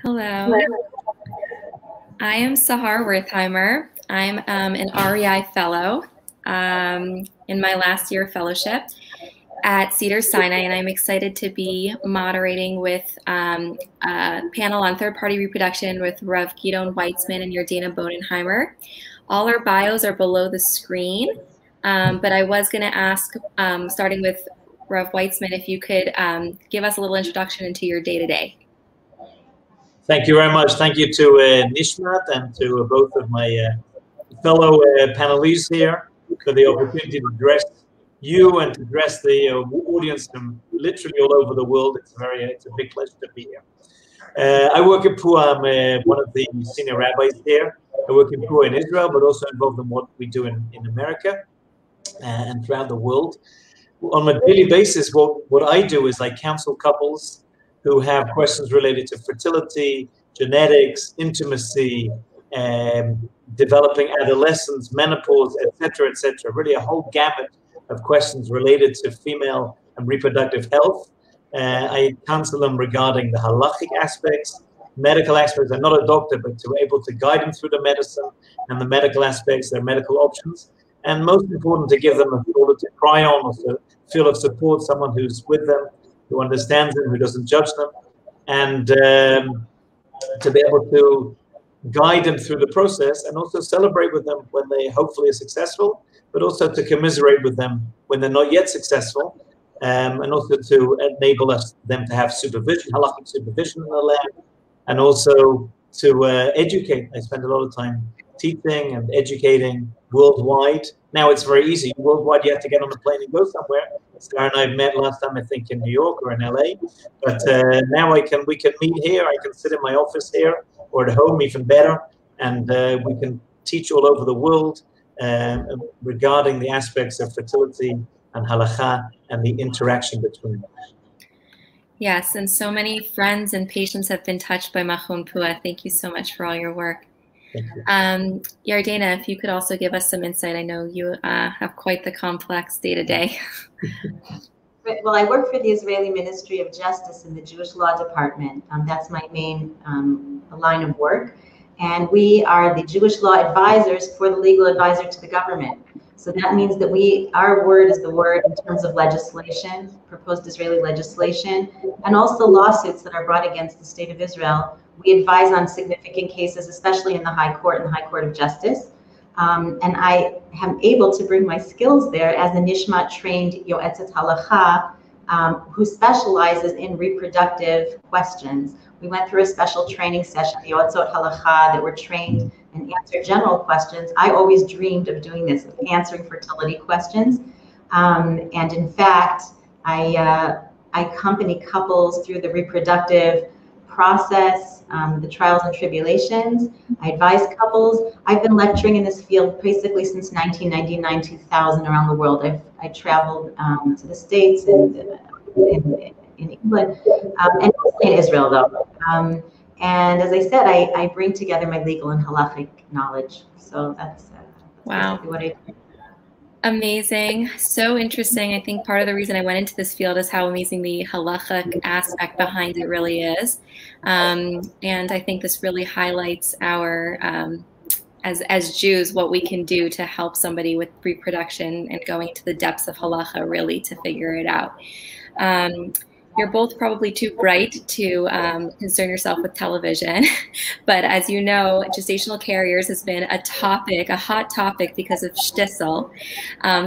Hello. I am Sahar Wertheimer. I'm an REI fellow in my last year of fellowship at Cedars-Sinai, and I'm excited to be moderating with a panel on third-party reproduction with Rev. Gidon Weitzman and Yardena Bodenheimer. All our bios are below the screen, but I was going to ask, starting with Rev. Weitzman, if you could give us a little introduction into your day-to-day. Thank you very much. Thank you to Nishmat and to both of my fellow panelists here for the opportunity to address you and to address the audience from literally all over the world. It's a big pleasure to be here. I work at PUA. I'm one of the senior rabbis here. I work in PUA in Israel, but also involved in what we do in America and throughout the world. On a daily basis, what I do is I counsel couples who have questions related to fertility, genetics, intimacy, developing adolescence, menopause, etc., etc. Really a whole gamut of questions related to female and reproductive health. I counsel them regarding the halachic aspects, medical aspects. I'm not a doctor, but to be able to guide them through the medicine and the medical aspects, their medical options. And most important, to give them a shoulder to cry on, or to feel of support, someone who's with them, who understands them, who doesn't judge them, and to be able to guide them through the process and also celebrate with them when they hopefully are successful, but also to commiserate with them when they're not yet successful, and also to enable them to have supervision, halakhic supervision in the lab, and also to educate. I spend a lot of time teaching and educating worldwide. Now it's very easy. Worldwide, you have to get on a plane and go somewhere. Sarah and I met last time, I think, in New York or in LA. But now we can meet here. I can sit in my office here or at home, even better. And we can teach all over the world regarding the aspects of fertility and halakha and the interaction between them. Yes, and so many friends and patients have been touched by Machon PUA. Thank you so much for all your work. Yardena, if you could also give us some insight. I know you have quite the complex day-to-day. Well, I work for the Israeli Ministry of Justice in the Jewish Law Department. That's my main line of work. And we are the Jewish law advisors for the legal advisor to the government. So that means that our word is the word in terms of legislation, proposed Israeli legislation, and also lawsuits that are brought against the state of Israel. We advise on significant cases, especially in the High Court and the High Court of Justice. And I am able to bring my skills there as a Nishmat trained Yoetzet Halacha who specializes in reproductive questions. We went through a special training session, the Yoetzot Halacha, that were trained and answered general questions. I always dreamed of doing this, of answering fertility questions. And in fact, I accompany couples through the reproductive process, the trials and tribulations. I advise couples. I've been lecturing in this field basically since 1999, 2000 around the world. I traveled to the States and in England, and in Israel though. And as I said, I bring together my legal and halachic knowledge. So that's wow. Basically what I do. Amazing. So interesting. I think part of the reason I went into this field is how amazing the halachic aspect behind it really is. And I think this really highlights our, as Jews, what we can do to help somebody with reproduction and going into the depths of halacha really to figure it out. You're both probably too bright to concern yourself with television, but as you know, gestational carriers has been a hot topic because of shtisel.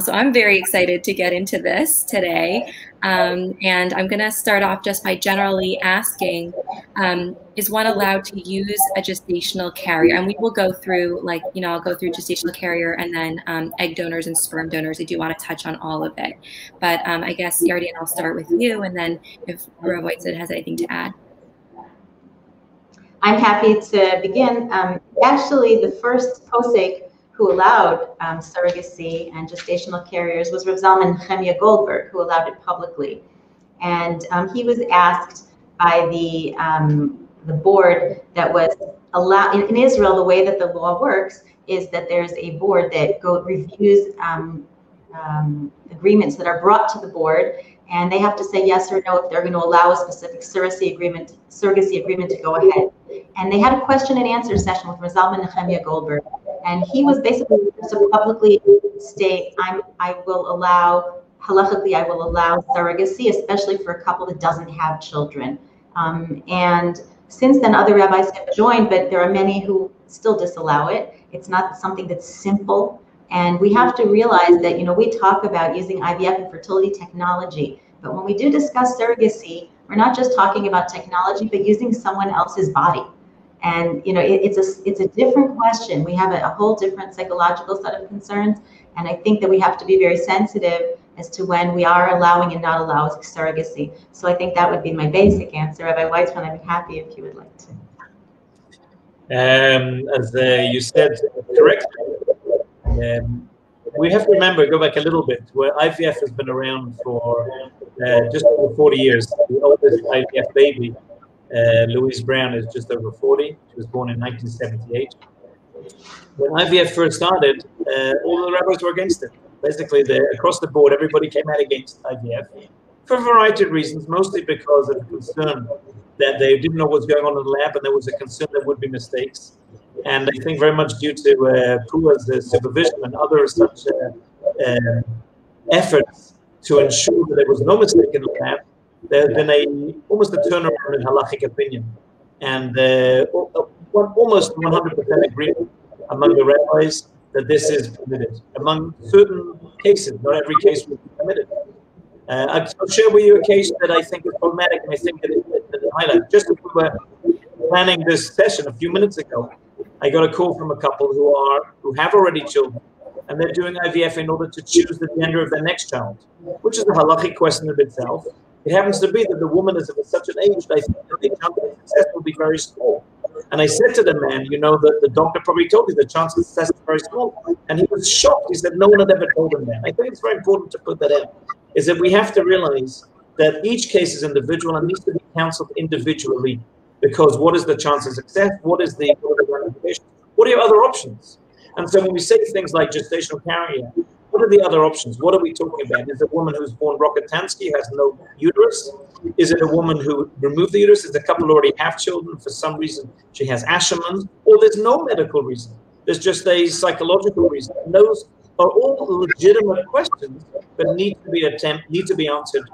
So I'm very excited to get into this today. And I'm gonna start off just by generally asking, is one allowed to use a gestational carrier? And we will go through, I'll go through gestational carrier and then egg donors and sperm donors. I do want to touch on all of it. But I guess, Yardena, I'll start with you, and then if Rav Weitzman has anything to add. I'm happy to begin. Actually, the first posek who allowed surrogacy and gestational carriers was Rav Zalman Chemia Goldberg, who allowed it publicly. And he was asked by the board that was allowed, in Israel, the way that the law works is that there's a board that reviews agreements that are brought to the board, and they have to say yes or no if they're going to allow a specific surrogacy agreement to go ahead. And they had a question and answer session with Razal Ben Nehemiah Goldberg, and he was basically to publicly state, I will allow, halachically, I will allow surrogacy, especially for a couple that doesn't have children. And since then, other rabbis have joined, but there are many who still disallow it. It's not something that's simple. And we have to realize that, you know, we talk about using IVF and fertility technology, but when we do discuss surrogacy, we're not just talking about technology, but using someone else's body. And, you know, it's a different question. We have a whole different psychological set of concerns. And I think that we have to be very sensitive as to when we are allowing and not allowing surrogacy. So I think that would be my basic answer. Rabbi Weitzman, I'd be happy if you would like to. As you said correctly, we have to remember, go back a little bit, where IVF has been around for just over 40 years. The oldest IVF baby, Louise Brown, is just over 40. She was born in 1978. When IVF first started, all the rabbis were against it. Basically, across the board, everybody came out against IVF for a variety of reasons, mostly because of concern that they didn't know what was going on in the lab, and there was a concern there would be mistakes. And I think very much due to PUA's supervision and other such efforts to ensure that there was no mistake in the lab, there has been almost a turnaround in halachic opinion, and almost 100% agreement among the rabbis that this is permitted. Among certain cases, not every case will be permitted. I'll share with you a case that I think is problematic, and I think that it highlights. Just as we were planning this session a few minutes ago, I got a call from a couple who have already children, and they're doing IVF in order to choose the gender of their next child, which is a halachic question of itself. It happens to be that the woman is of such an age that I think that the chance of success will be very small. And I said to the man, you know, the doctor probably told you the chance of success is very small. And he was shocked. He said no one had ever told him that. I think it's very important to put that in, is that we have to realize that each case is individual and needs to be counseled individually. Because what is the chance of success? What are the ramifications? What are your other options? And so when we say things like gestational carrier, what are the other options? What are we talking about? Is it a woman who's born Rokitansky, has no uterus? Is it a woman who removed the uterus? Is the couple who already have children? For some reason, she has Asherman. Or there's no medical reason. There's just a psychological reason. And those are all legitimate questions, but need to be answered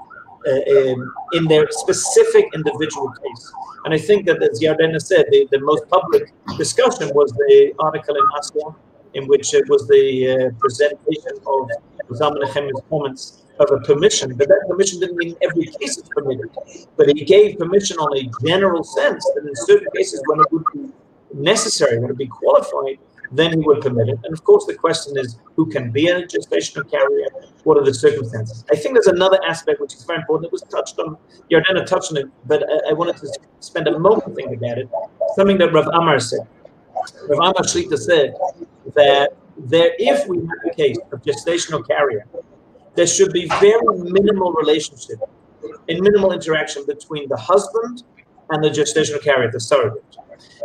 in their specific individual case. And I think that, as Yardena said, the most public discussion was the article in Asya, in which it was the presentation of Razal Ben Nehemiah's comments of a permission, but that permission didn't mean every case is permitted. But he gave permission on a general sense that in certain cases when it would be necessary, when it would be qualified, then he would permit it. And of course the question is, who can be a gestational carrier? What are the circumstances? I think there's another aspect which is very important. It was touched on, Yardena touched on it, but I wanted to spend a moment thinking about it. Something that Rav Amar said. Rav Amar Shlita said that if we have a case of gestational carrier, there should be very minimal relationship and minimal interaction between the husband and the gestational carrier, the surrogate.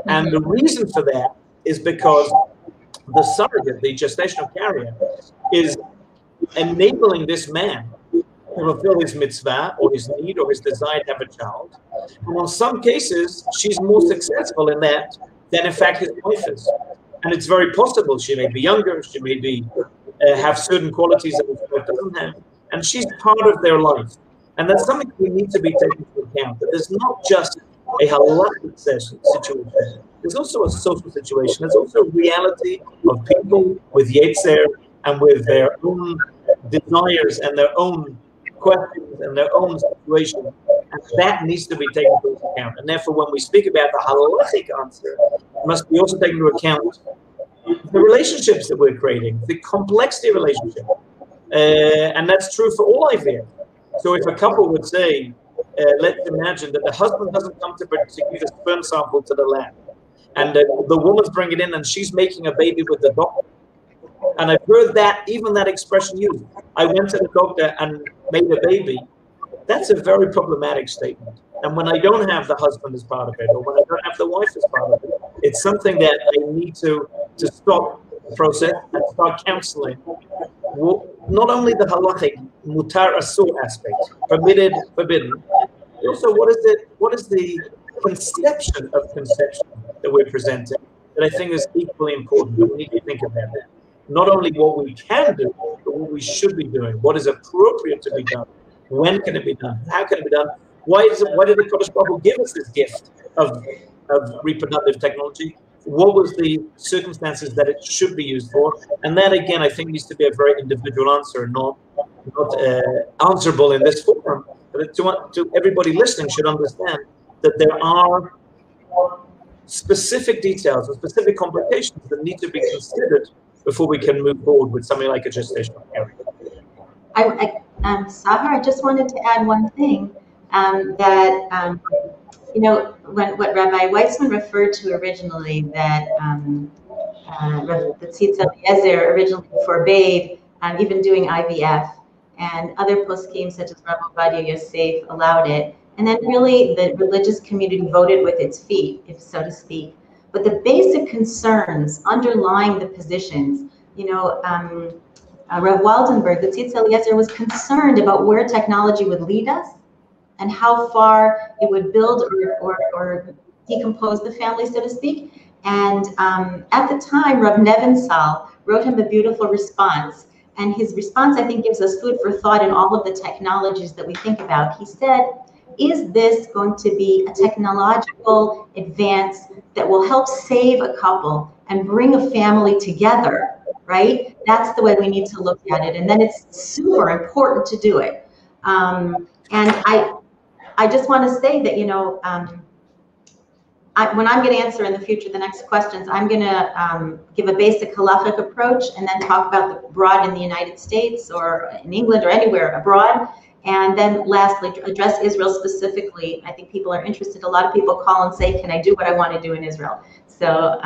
And the reason for that is because the surrogate, the gestational carrier, is enabling this man to fulfill his mitzvah or his need or his desire to have a child. And in some cases, she's more successful in that than in fact his wife is. And it's very possible she may be younger, she may be have certain qualities that his wife doesn't have, and she's part of their life. And that's something we need to be taken into account, that there's not just a halakhic situation. There's also a social situation. There's also a reality of people with Yetzer and with their own desires and their own questions and their own situation. And that needs to be taken into account. And therefore, when we speak about the halakhic answer, it must be also taken into account the relationships that we're creating, the complexity of relationship. And that's true for all IVF. So if a couple would say, let's imagine that the husband doesn't come to give a sperm sample to the lab, and the woman's bringing it in and she's making a baby with the doctor. And I've heard that, even that expression used. I went to the doctor and made a baby. That's a very problematic statement. And when I don't have the husband as part of it, or when I don't have the wife as part of it, it's something that I need to stop the process and start counseling. Not only the halachic mutar asur aspect, permitted, forbidden. Also, what is the conception of conception that we're presenting that I think is equally important, that we need to think about that. Not only what we can do, but what we should be doing, what is appropriate to be done, when can it be done, how can it be done, why did the Kodesh Baruch Hu give us this gift of reproductive technology? What was the circumstances that it should be used for? And that, again, I think needs to be a very individual answer, not answerable in this forum. But to everybody listening should understand that there are specific details and specific complications that need to be considered before we can move forward with something like a gestational carrier. Sahar, I just wanted to add one thing, you know, what Rabbi Weitzman referred to originally, that the Tzitz Eliezer originally forbade even doing IVF, and other poskim such as Rabbi Ovadia Yosef allowed it. And then really the religious community voted with its feet, if so to speak. But the basic concerns underlying the positions, you know, Rav Waldenberg, the Tzitz Eliezer, was concerned about where technology would lead us and how far it would build or decompose the family, so to speak. And at the time, Rav Nevensal wrote him a beautiful response. And his response, I think, gives us food for thought in all of the technologies that we think about. He said, is this going to be a technological advance that will help save a couple and bring a family together, right? That's the way we need to look at it. And then it's super important to do it. And I just want to say that, you know, when I'm going to answer in the future the next questions, I'm going to give a basic halachic approach and then talk about the broad in the United States or in England or anywhere abroad. And then lastly, address Israel specifically. I think people are interested. A lot of people call and say, can I do what I want to do in Israel? So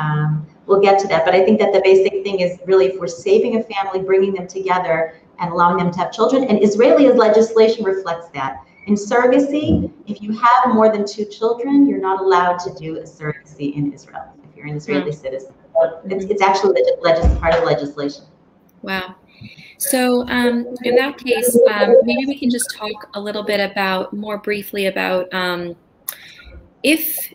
we'll get to that. But I think that the basic thing is really, if we're saving a family, bringing them together and allowing them to have children, and Israeli legislation reflects that. In surrogacy, if you have more than 2 children, you're not allowed to do a surrogacy in Israel if you're an Israeli citizen. It's actually part of legislation. Wow. So in that case, maybe we can just talk a little bit more briefly about if,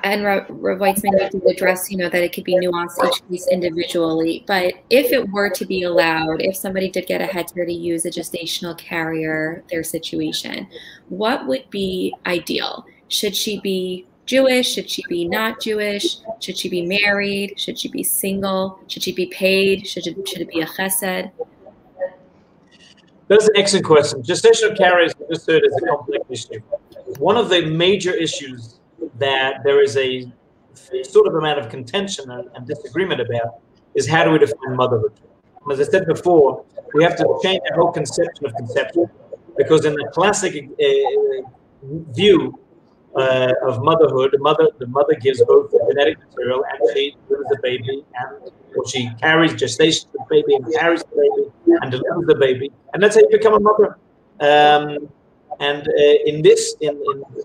and Rav Weitzman did address, you know, that it could be nuanced each case individually, but if it were to be allowed, if somebody did get a heter to use a gestational carrier, their situation, what would be ideal? Should she be Jewish? Should she be not Jewish? Should she be married? Should she be single? Should she be paid? Should it be a chesed? That's an excellent question. Gestational carriers, I just heard, is a complex issue. One of the major issues that there is a sort of amount of contention and disagreement about is how do we define motherhood? As I said before, we have to change the whole conception of conception, because in the classic view of motherhood, the mother gives both the genetic material and she delivers the baby, or she carries gestation the baby and carries the baby and delivers the baby, and that's how you become a mother. In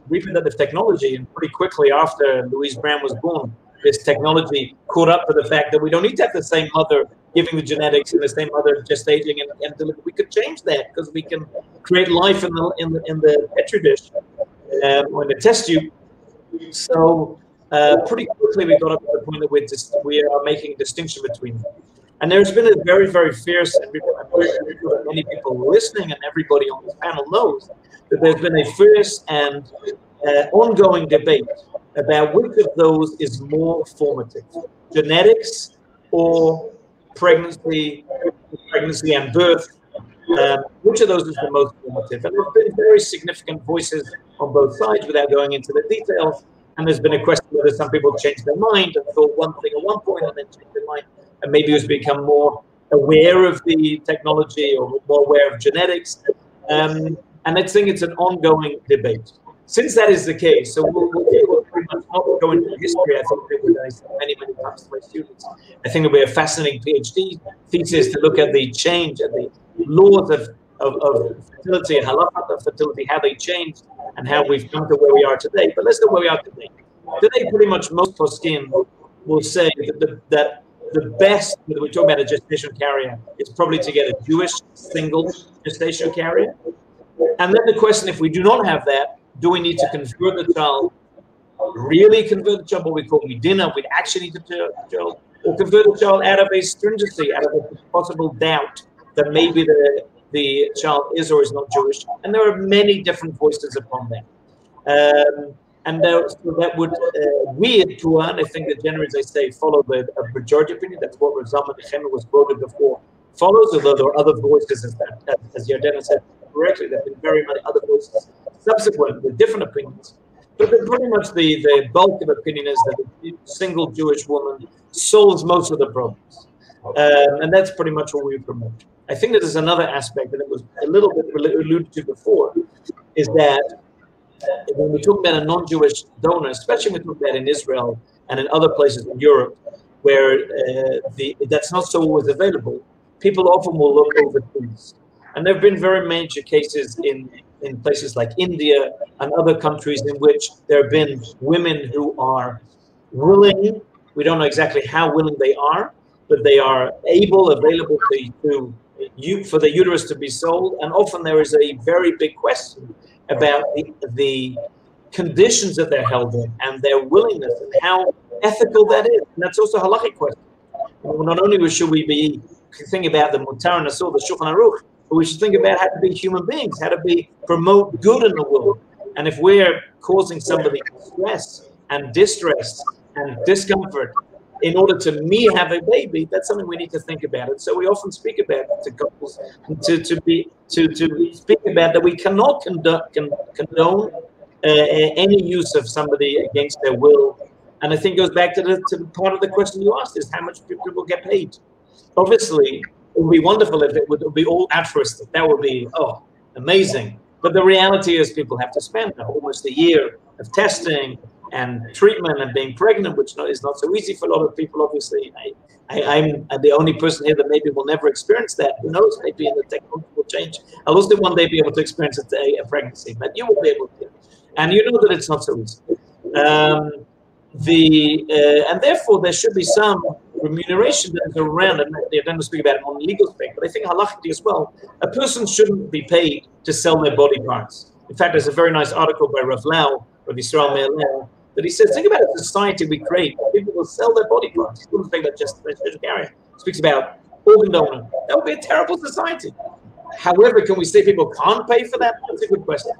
reproductive technology, and pretty quickly after Louise Brown was born, this technology caught up to the fact that we don't need to have the same mother giving the genetics and the same mother gestating and delivering. We could change that because we can create life in the petri dish or in the test tube. So pretty quickly we got up to the point that we are making a distinction between them. And there's been a very, very fierce, and many people listening and everybody on this panel knows that there's been a fierce and ongoing debate about which of those is more formative, genetics or pregnancy and birth. Which of those is the most formative? And there's been very significant voices on both sides without going into the details. And there's been a question whether some people changed their mind and thought one thing at one point and then changed their mind, and maybe has become more aware of the technology or more aware of genetics. And I think it's an ongoing debate. Since that is the case, so we'll pretty much not go into history. I think I say many times to my students, I think it'll be a fascinating PhD thesis to look at the change and the laws of fertility and halakha of fertility, how they changed and how we've come to where we are today. But let's go where we are today. Today, pretty much most poskim will say that the best, when we talk about a gestational carrier, is probably to get a Jewish single gestational carrier. And then the question, if we do not have that, do we need to convert the child, really convert the child, what we call medina, we'd actually need to convert the child, or convert the child out of a stringency, out of a possible doubt that maybe the child is or is not Jewish. And there are many different voices upon that. So that would, we in Tuan, I think that generally, as I say, follow the majority opinion. That's what Razama Nechemia was quoted before, follows, although there are other voices, as Yardena said correctly, there have been very many other voices subsequent with different opinions. But pretty much the bulk of opinion is that a single Jewish woman solves most of the problems. And that's pretty much what we promote. I think that there's another aspect that it was a little bit alluded to before, is that when we talk about a non-Jewish donor, especially when we talk about in Israel and in other places in Europe, where that's not so always available, people often will look overseas. And there have been very major cases in places like India and other countries in which there have been women who are willing, we don't know exactly how willing they are, but they are available for the uterus to be sold. And often there is a very big question about the conditions that they're held in and their willingness and how ethical that is. And that's also a halachic question. Not only should we be thinking about the Mutar and Asur, the Shulchan Aruch, but we should think about how to be human beings, how to promote good in the world. And if we're causing somebody stress and distress and discomfort in order to have a baby, that's something we need to think about. And so we often speak about it to couples, to speak about that we cannot condone any use of somebody against their will. And I think it goes back to the part of the question you asked, is how much people get paid. Obviously, it would be wonderful if it would be all altruistic. That would be, amazing. But the reality is people have to spend almost a year of testing and treatment and being pregnant, which is not so easy for a lot of people, obviously. I'm the only person here that maybe will never experience that. Who knows, maybe in the technology will change. I'll also one day be able to experience a pregnancy, but you will be able to. And you know that it's not so easy. And therefore, there should be some remuneration that is around, and I don't speak about it on the legal spec, but I think halachically as well, a person shouldn't be paid to sell their body parts. In fact, there's a very nice article by Rav Lau, Rav Yisrael Meir Lau, that he says, think about the society we create. People will sell their body parts. He doesn't think that just vegetarian. Speaks about organ donor. That would be a terrible society. However, can we say people can't pay for that? That's a good question.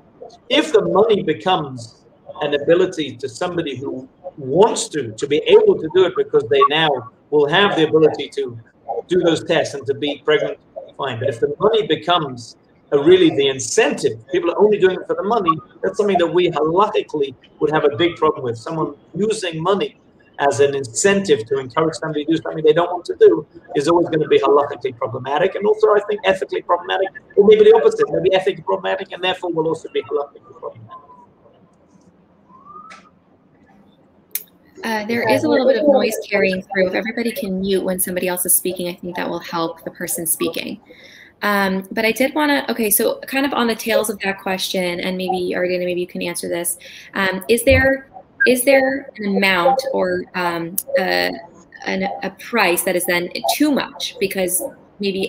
If the money becomes an ability to somebody who wants to be able to do it because they now will have the ability to do those tests and to be pregnant, fine. But if the money becomes really the incentive, people are only doing it for the money, that's something that we halachically would have a big problem with. Someone using money as an incentive to encourage somebody to do something they don't want to do is always going to be halachically problematic, and also I think ethically problematic, or maybe the opposite, maybe ethically problematic, and therefore will also be halachically problematic. There is a little bit of noise carrying through. If everybody can mute when somebody else is speaking, I think that will help the person speaking. But I did want to, okay, so kind of on the tails of that question, and maybe, Ardina, maybe you can answer this. Is there an amount or a price that is then too much? Because maybe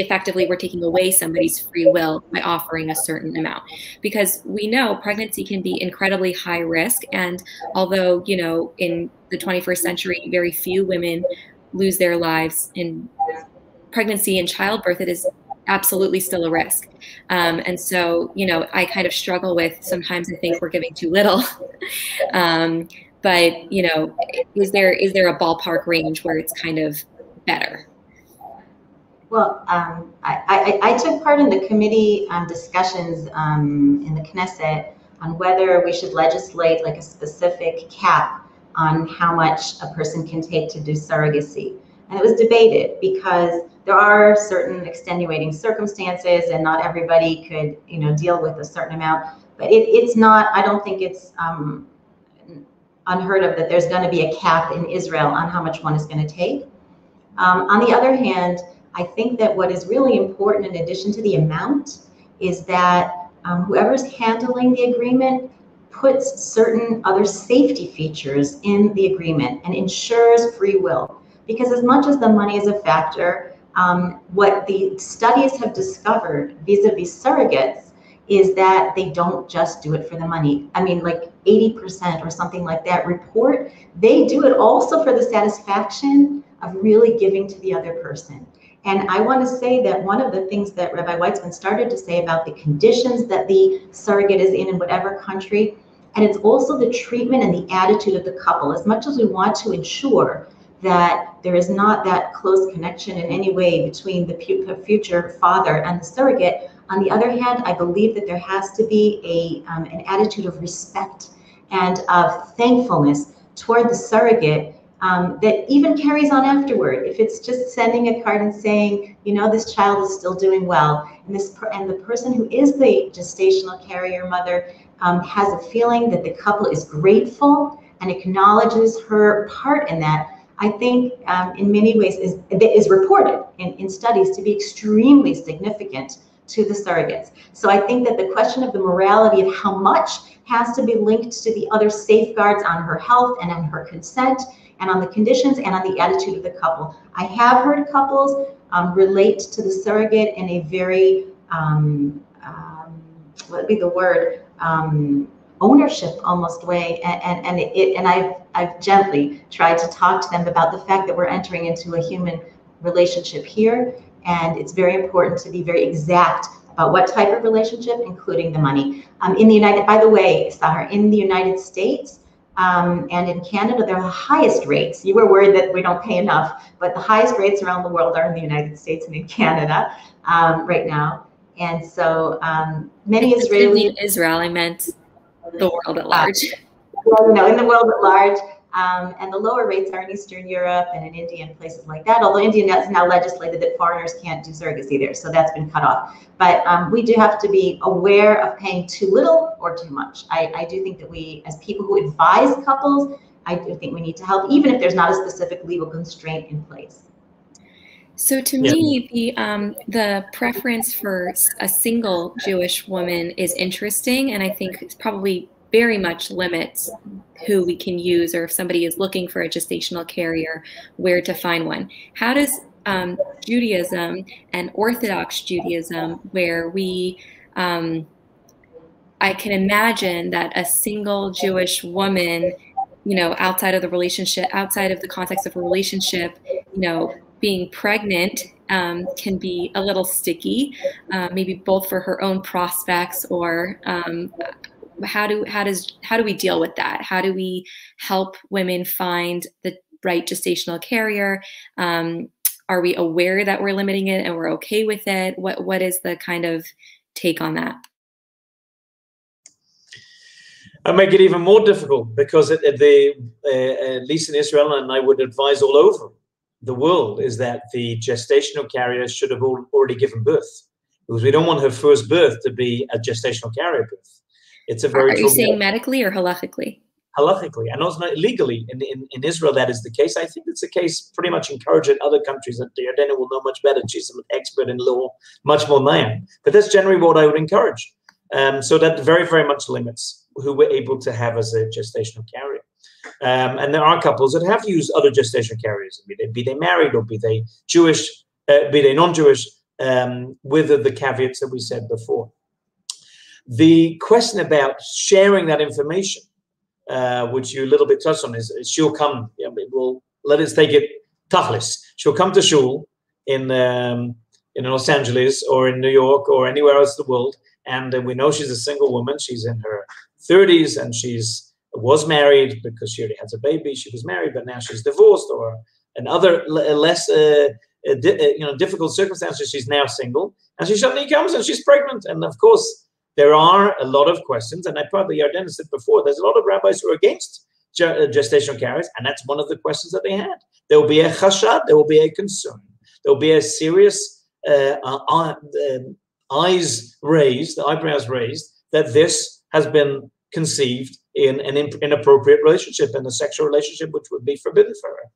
effectively we're taking away somebody's free will by offering a certain amount. Because we know pregnancy can be incredibly high risk. And although, you know, in the 21st century, very few women lose their lives in pregnancy and childbirth, it is absolutely still a risk. And so, you know, I kind of struggle with, sometimes I think we're giving too little. But, you know, is there a ballpark range where it's kind of better? Well, I took part in the committee discussions in the Knesset on whether we should legislate like a specific cap on how much a person can take to do surrogacy. And it was debated because there are certain extenuating circumstances and not everybody could, you know, deal with a certain amount. But it's not, I don't think it's unheard of that there's going to be a cap in Israel on how much one is going to take. On the other hand, I think that what is really important in addition to the amount is that whoever's handling the agreement puts certain other safety features in the agreement and ensures free will. Because as much as the money is a factor, what the studies have discovered vis-a-vis surrogates is that they don't just do it for the money. I mean, like 80% or something like that report, they do it also for the satisfaction of really giving to the other person. And I want to say that one of the things that Rabbi Weitzman started to say about the conditions that the surrogate is in whatever country, and it's also the treatment and the attitude of the couple. As much as we want to ensure that there is not that close connection in any way between the future father and the surrogate, on the other hand, I believe that there has to be an attitude of respect and of thankfulness toward the surrogate that even carries on afterward. If it's just sending a card and saying, you know, this child is still doing well, and the person who is the gestational carrier mother has a feeling that the couple is grateful and acknowledges her part in that, I think in many ways is reported in studies to be extremely significant to the surrogates. So I think that the question of the morality of how much has to be linked to the other safeguards on her health and on her consent and on the conditions and on the attitude of the couple. I have heard couples relate to the surrogate in a very, what would be the word, ownership almost way, and I've gently tried to talk to them about the fact that we're entering into a human relationship here, and it's very important to be very exact about what type of relationship, including the money. By the way, Sahar, in the United States and in Canada, there are the highest rates. You were worried that we don't pay enough, but the highest rates around the world are in the United States and in Canada right now. And so many Israelis. In Israel, I meant the world at large. Well, you know, in the world at large. And the lower rates are in Eastern Europe and in India and places like that, although India has now legislated that foreigners can't do surrogacy there, so that's been cut off. But we do have to be aware of paying too little or too much. I do think that we, as people who advise couples, I do think we need to help, even if there's not a specific legal constraint in place. So to me, the preference for a single Jewish woman is interesting, and I think it's probably very much limits who we can use, or if somebody is looking for a gestational carrier, where to find one. How does Judaism and Orthodox Judaism, where we, I can imagine that a single Jewish woman, you know, outside of the relationship, outside of the context of a relationship, you know, being pregnant can be a little sticky, maybe both for her own prospects or how do we deal with that? How do we help women find the right gestational carrier? Are we aware that we're limiting it and we're okay with it? What is the kind of take on that? I make it even more difficult because at least in Israel, and I would advise all over the world, is that the gestational carrier should have already given birth, because we don't want her first birth to be a gestational carrier birth. It's a very. Are you saying medically or halachically? Halachically, and also legally in Israel that is the case. I think it's the case pretty much encouraged in other countries, that Yardena will know much better. She's an expert in law, much more than I am. But that's generally what I would encourage. So that very, very much limits who we're able to have as a gestational carrier. And there are couples that have used other gestational carriers, be they married or be they Jewish, be they non-Jewish, with the caveats that we said before. The question about sharing that information, which you a little bit touched on, is she'll come. Let us take it tachlis. She'll come to shul in Los Angeles or in New York or anywhere else in the world, and we know she's a single woman. She's in her 30s and was married because she already has a baby. She was married, but now she's divorced, or in other less difficult circumstances, she's now single, and she suddenly comes and she's pregnant, and of course. There are a lot of questions, and I probably Yardena said before, there's a lot of rabbis who are against gestational carriers, and that's one of the questions that they had. There will be a chashad, there will be a concern, there will be a serious eyebrows raised that this has been conceived in an inappropriate relationship, in a sexual relationship which would be forbidden for her.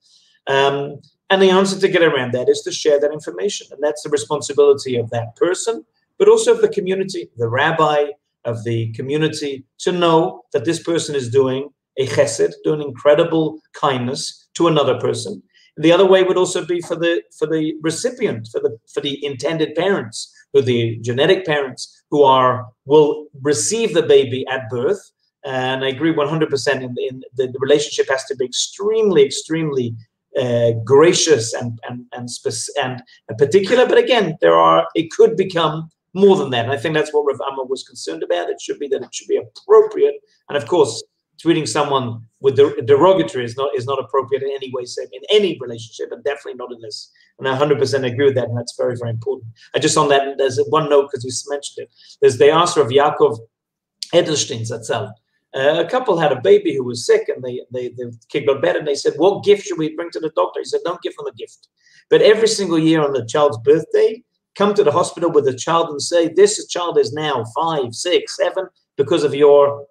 And the answer to get around that is to share that information, and that's the responsibility of that person, but also of the community, the rabbi of the community, to know that this person is doing a chesed, doing incredible kindness to another person. And the other way would also be for the recipient, for the intended parents, for the genetic parents, who will receive the baby at birth. And I agree 100% in the relationship has to be extremely gracious and particular. But again, it could become more than that. And I think that's what Rav Amma was concerned about. It should be appropriate. And of course, treating someone with derogatory is not appropriate in any way, in any relationship, and definitely not in this. And I 100% agree with that, and that's very, very important. I just on that, there's one note because you mentioned it. They asked Rav Yaakov Edelstein Zatzal. A couple had a baby who was sick, and the kid got better, and they said, "What gift should we bring to the doctor?" He said, "Don't give them a gift, but every single year on the child's birthday, come to the hospital with the child and say, this child is now 5, 6, 7 because of your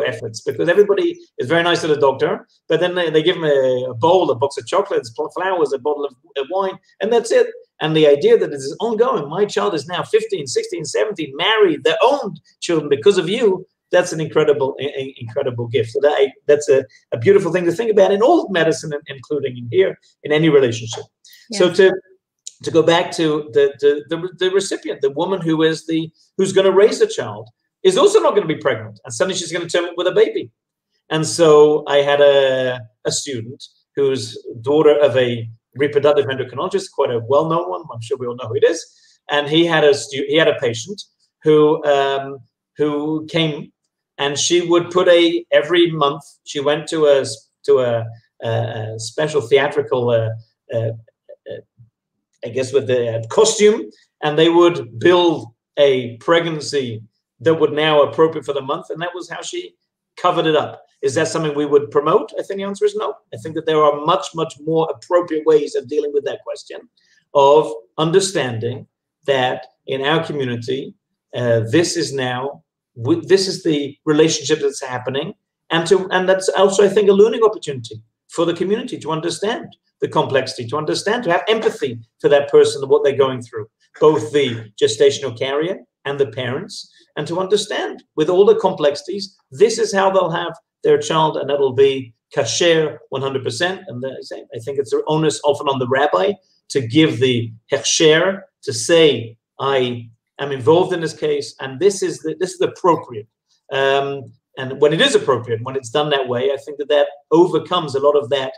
efforts." Because everybody is very nice to the doctor, but then they give him a bowl, a box of chocolates, flowers, a bottle of wine, and that's it. And the idea that it is ongoing, my child is now 15, 16, 17, married, their own children because of you, that's an incredible gift. So that's a beautiful thing to think about in all medicine, including in here, in any relationship. Yeah. So to go back to the recipient, the woman who's going to raise the child, is also not going to be pregnant, and suddenly she's going to turn up with a baby. And so I had a student who's daughter of a reproductive endocrinologist, quite a well-known one. I'm sure we all know who it is. And he had a patient who came, and she would put every month she went to a special theatrical I guess with the costume, and they would build a pregnancy that would now appropriate for the month, and that was how she covered it up. Is that something we would promote? I think the answer is no. I think that there are much more appropriate ways of dealing with that question, of understanding that in our community, this is the relationship that's happening, and that's also, I think, a learning opportunity for the community to understand the complexity, to have empathy for that person and what they're going through, both the gestational carrier and the parents, and to understand with all the complexities, this is how they'll have their child, and that'll be kasher 100%. And I think it's the onus often on the rabbi to give the hechsher, to say, I am involved in this case, and this is appropriate. And when it is appropriate, when it's done that way, I think that overcomes a lot of that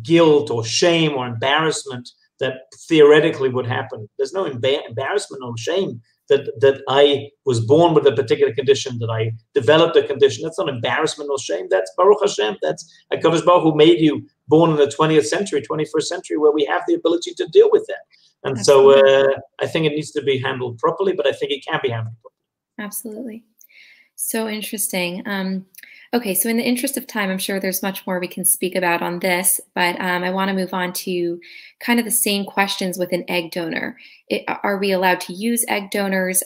guilt or shame or embarrassment that theoretically would happen. There's no embarrassment or shame that I was born with a particular condition, that I developed a condition. That's not embarrassment or shame. That's Baruch Hashem. That's HaKadosh Baruch Hu made you born in the 20th century, 21st century, where we have the ability to deal with that. And Absolutely. So I think it needs to be handled properly, but I think it can be handled properly. Absolutely. So interesting. Okay, so in the interest of time, I'm sure there's much more we can speak about on this, but I want to move on to kind of the same questions with an egg donor. Are we allowed to use egg donors?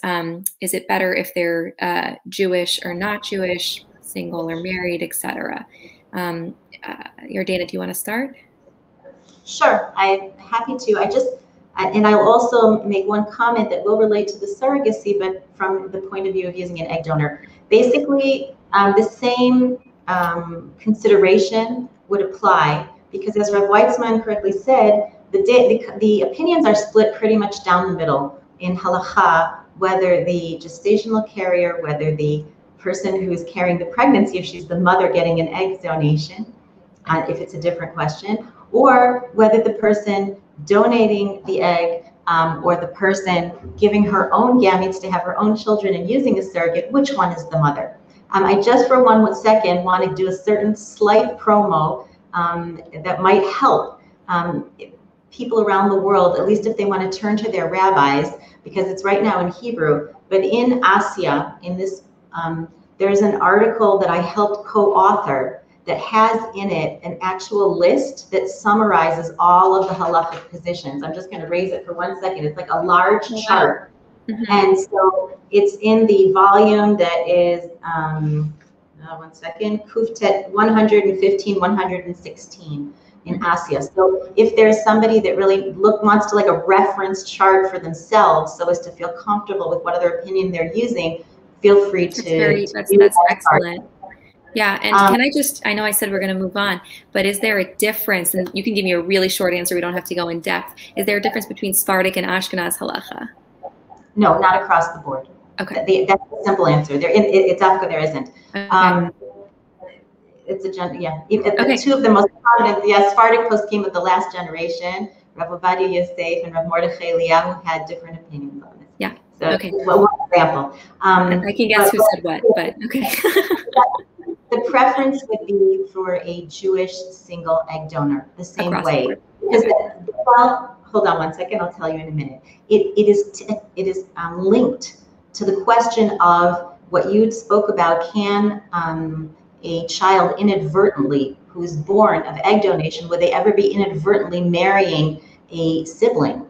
Is it better if they're Jewish or not Jewish, single or married, etc.? Yardena, do you want to start? Sure, I'm happy to. And I'll also make one comment that will relate to the surrogacy, but from the point of view of using an egg donor. Basically, the same consideration would apply, because as Rav Weitzman correctly said, the opinions are split pretty much down the middle in halacha, whether the gestational carrier, whether the person who is carrying the pregnancy, if she's the mother getting an egg donation, if it's a different question, or whether the person donating the egg or the person giving her own gametes to have her own children and using a surrogate, which one is the mother? I just for one second want to do a certain slight promo that might help people around the world, at least if they want to turn to their rabbis, because it's right now in Hebrew, but in Asia, in this, there's an article that I helped co-author that has in it an actual list that summarizes all of the halachic positions. I'm just going to raise it for 1 second. It's like a large chart. Mm-hmm. And so it's in the volume that is, 1 second, Kuftet 115, 116 in Asia. So if there's somebody that really wants to like a reference chart for themselves so as to feel comfortable with what other opinion they're using, feel free to. That's excellent. Yeah, and can I know I said we're going to move on, but is there a difference, and you can give me a really short answer, we don't have to go in depth, is there a difference between Sephardic and Ashkenaz halacha? No, not across the board. Okay. That's the simple answer. It's Africa, there isn't. Okay. It's a yeah. Okay. Two of the most prominent, the Sephardic poskim of the last generation, Rav Ovadia Yosef and Rav Mordechai Eliyahu, had different opinions on this. Yeah. So, okay. One example. I can guess who said what, but okay. The preference would be for a Jewish single egg donor, the same Across way. Well, hold on one second. I'll tell you in a minute. It is linked to the question of what you spoke about. Can a child inadvertently, who is born of egg donation, would they ever be inadvertently marrying a sibling?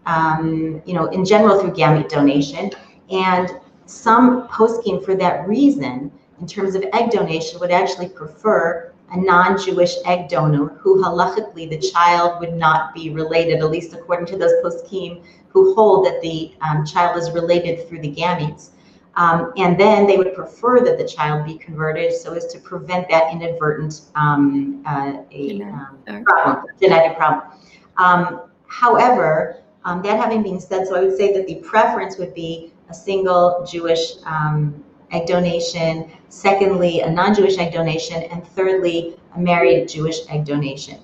In general through gamete donation, and some poskim for that reason, in terms of egg donation, would actually prefer a non-Jewish egg donor who halachically the child would not be related, at least according to those poskim who hold that the child is related through the gametes. And then they would prefer that the child be converted so as to prevent that inadvertent genetic problem. However, that having been said, so I would say that the preference would be a single Jewish egg donation, secondly, a non-Jewish egg donation, and thirdly, a married Jewish egg donation.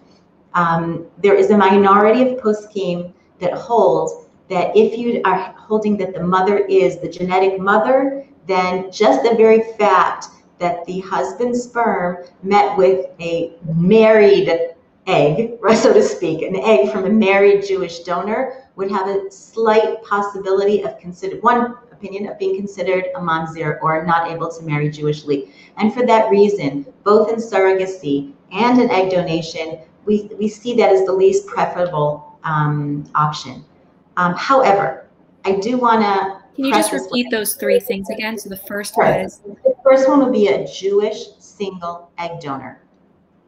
There is a minority of poskim that hold that if you are holding that the mother is the genetic mother, then just the very fact that the husband's sperm met with a married egg, so to speak, an egg from a married Jewish donor, would have a slight possibility of one opinion of being considered a mamzer or not able to marry Jewishly. And for that reason, both in surrogacy and in egg donation, we see that as the least preferable option. However, I do want to. Can you just repeat those three things again? So the first was? The first one would be a Jewish single egg donor.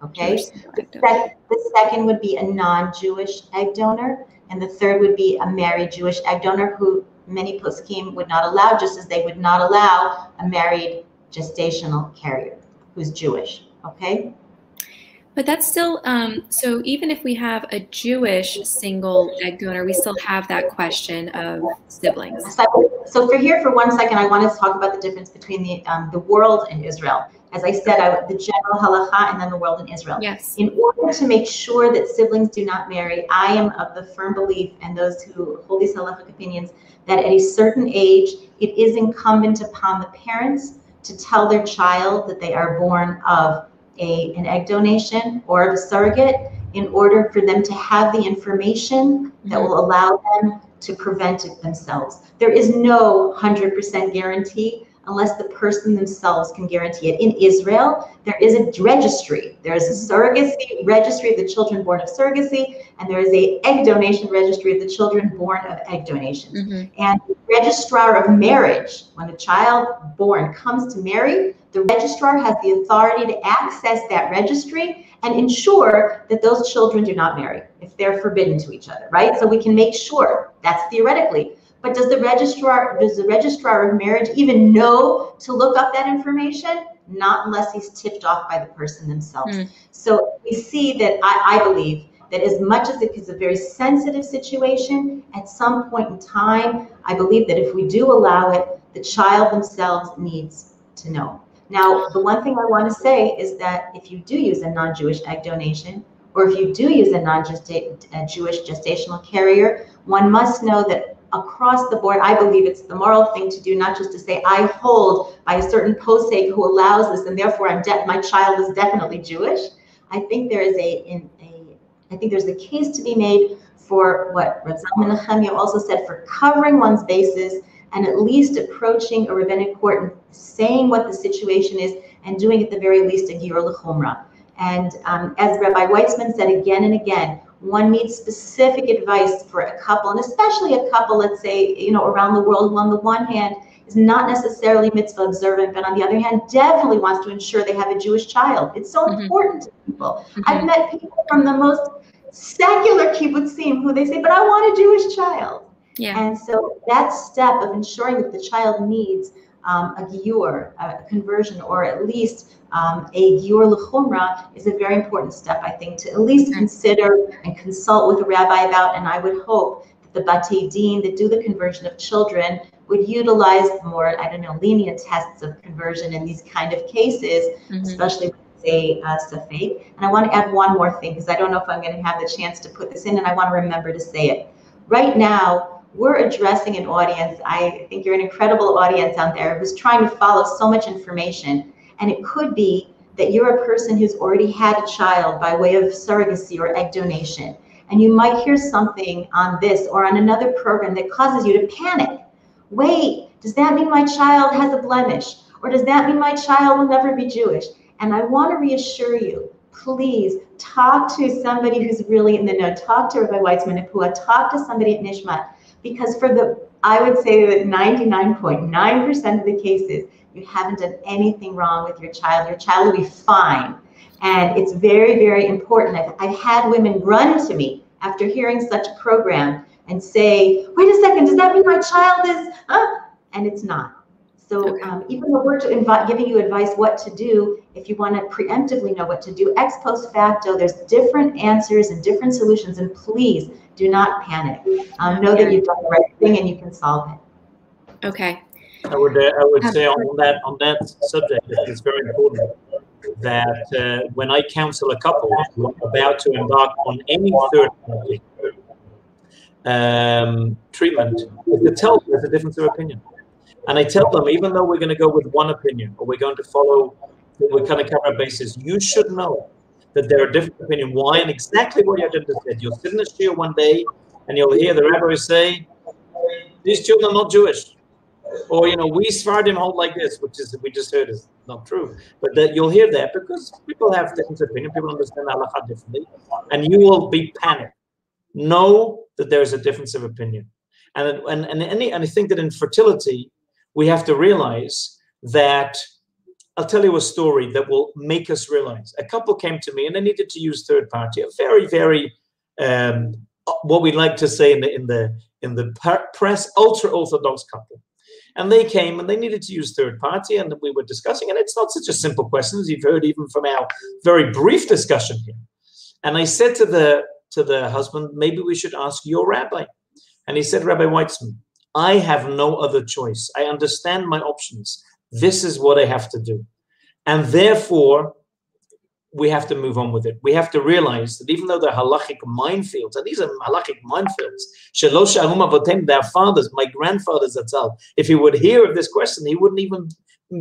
Okay. The second would be a non-Jewish egg donor, and the third would be a married Jewish egg donor who many poskim would not allow, just as they would not allow a married gestational carrier who's Jewish. Okay. But that's still, so even if we have a Jewish single egg donor, we still have that question of siblings. So for 1 second, I wanted to talk about the difference between the world and Israel. As I said, the general halacha and then the world in Israel. Yes. In order to make sure that siblings do not marry, I am of the firm belief, and those who hold these halachic opinions, that at a certain age, it is incumbent upon the parents to tell their child that they are born of an egg donation or of a surrogate, in order for them to have the information that will allow them to prevent it themselves. There is no 100% guarantee unless the person themselves can guarantee it. In Israel, there is a registry. There is a surrogacy registry of the children born of surrogacy, and there is an egg donation registry of the children born of egg donations. And the registrar of marriage, when a child born comes to marry, the registrar has the authority to access that registry and ensure that those children do not marry if they're forbidden to each other, right? So we can make sure, that's theoretically. But does the registrar of marriage even know to look up that information? Not unless he's tipped off by the person themselves. So we see that I believe that as much as it is a very sensitive situation, at some point in time, I believe that if we do allow it, the child themselves needs to know. Now, the one thing I want to say is that if you do use a non-Jewish egg donation, or if you do use a non-Jewish gestational carrier, one must know that across the board, I believe it's the moral thing to do, not just to say, I hold by a certain posek who allows this, and therefore my child is definitely Jewish. I think there is there's a case to be made for what Rav Zalman Nechemia also said, for covering one's bases and at least approaching a rabbinic court and saying what the situation is and doing at the very least a giyur l'chumra. And as Rabbi Weitzman said again and again, one needs specific advice for a couple, and especially a couple, let's say, around the world, who on the one hand is not necessarily mitzvah observant, but on the other hand, definitely wants to ensure they have a Jewish child. It's so important to people. I've met people from the most secular kibbutzim who they say, but I want a Jewish child. Yeah. And so that step of ensuring that the child needs a giyur, a conversion, or at least a giyur l'chumra is a very important step, I think, to at least consider and consult with a rabbi about. And I would hope that the batei din that do the conversion of children would utilize more, I don't know, lenient tests of conversion in these kind of cases, especially say safek. And I want to add one more thing, because I don't know if I'm going to have the chance to put this in, and I want to remember to say it. Right now, we're addressing an audience, I think you're an incredible audience out there, who's trying to follow so much information. And it could be that you're a person who's already had a child by way of surrogacy or egg donation. And you might hear something on this or on another program that causes you to panic. Wait, does that mean my child has a blemish? Or does that mean my child will never be Jewish? And I want to reassure you, please talk to somebody who's really in the know. Talk to Rabbi Weitzman at Pua, talk to somebody at Nishmat, because I would say that 99.9% of the cases, you haven't done anything wrong with your child. Your child will be fine. And it's very, very important. I've had women run to me after hearing such a program and say, wait a second, does that mean my child is, and it's not. So even though we're giving you advice what to do, if you want to preemptively know what to do, ex post facto, there's different answers and different solutions, and please do not panic. Know that you've done the right thing and you can solve it. Okay. I would say on that subject, it's very important that when I counsel a couple who are about to embark on any third party treatment, is to tell them there's a difference of opinion. And I tell them, even though we're going to go with one opinion, or we're going to follow, we're kind of cover our bases, you should know that there are different opinions. Why? And exactly what you just said. You'll sit in a shiur one day, and you'll hear the rabbi say, these children are not Jewish. Or, you know, we Sephardim hold like this, which is, we just heard is not true. But that you'll hear that because people have different opinions, people understand halakha differently, and you will be panicked. Know that there's a difference of opinion. And I think that in fertility, we have to realize that, I'll tell you a story that will make us realize. A couple came to me and they needed to use third party, a very, very, what we like to say in the press, ultra-Orthodox couple. And they came and they needed to use third party, and we were discussing, and it's not such a simple question as you've heard even from our very brief discussion here. And I said to the husband, maybe we should ask your rabbi. And he said, Rabbi Weitzman, I have no other choice. I understand my options. This is what I have to do. And therefore, we have to move on with it. We have to realize that even though they're halachic minefields, and these are halachic minefields, their fathers, my grandfathers, if he would hear of this question, he wouldn't even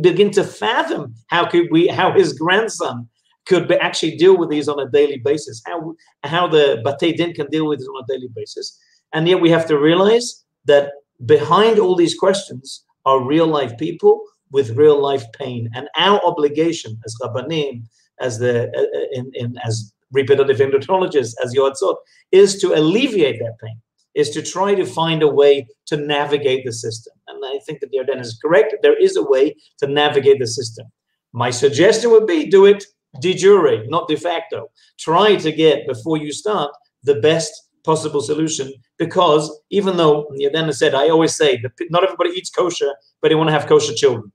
begin to fathom how his grandson could actually deal with these on a daily basis, how the Batei Din can deal with it on a daily basis. And yet we have to realize that behind all these questions are real life people with real life pain. And our obligation as Rabbanim, as reproductive endocrinologists, as Yoatzot, is to alleviate that pain, is to try to find a way to navigate the system. And I think that Yarden is correct. There is a way to navigate the system. My suggestion would be do it de jure, not de facto. Try to get, before you start, the best possible solution, because even though Yarden said, I always say that not everybody eats kosher, but they want to have kosher children.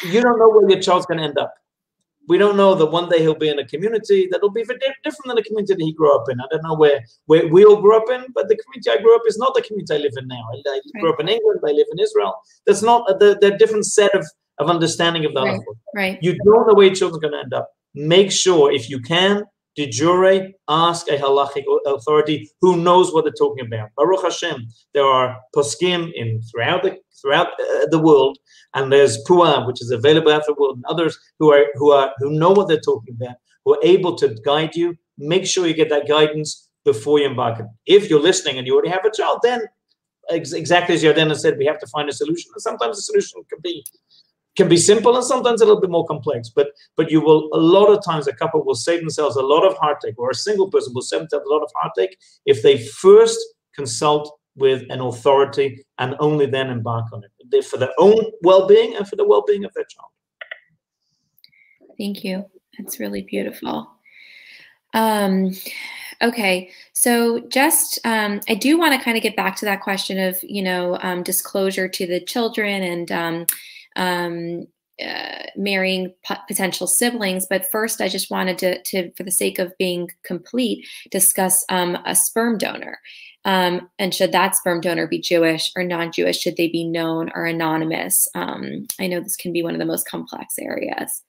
You don't know where your child's going to end up. We don't know that one day he'll be in a community that'll be very different than the community that he grew up in. I don't know where we all grew up in, but the community I grew up in is not the community I live in now. I grew up in England, I live in Israel. That's not the different set of understanding of the halakha. Right. You don't know where your children's going to end up. Make sure, if you can, de jure, ask a halachic authority who knows what they're talking about. Baruch Hashem, there are poskim throughout the world, and there's Pua, which is available out the world, and others who know what they're talking about, who are able to guide you. Make sure you get that guidance before you embark. If you're listening and you already have a child, then exactly as Yarden said, we have to find a solution. And sometimes the solution can be simple, and sometimes a little bit more complex. But you will, a lot of times, a couple will save themselves a lot of heartache, or a single person will save themselves a lot of heartache if they first consult with an authority and only then embark on it, for their own well-being and for the well-being of their child. Thank you. That's really beautiful. Okay, so just I do want to kind of get back to that question of disclosure to the children, and marrying potential siblings. But first, I just wanted to, for the sake of being complete, discuss a sperm donor. And should that sperm donor be Jewish or non-Jewish? Should they be known or anonymous? I know this can be one of the most complex areas.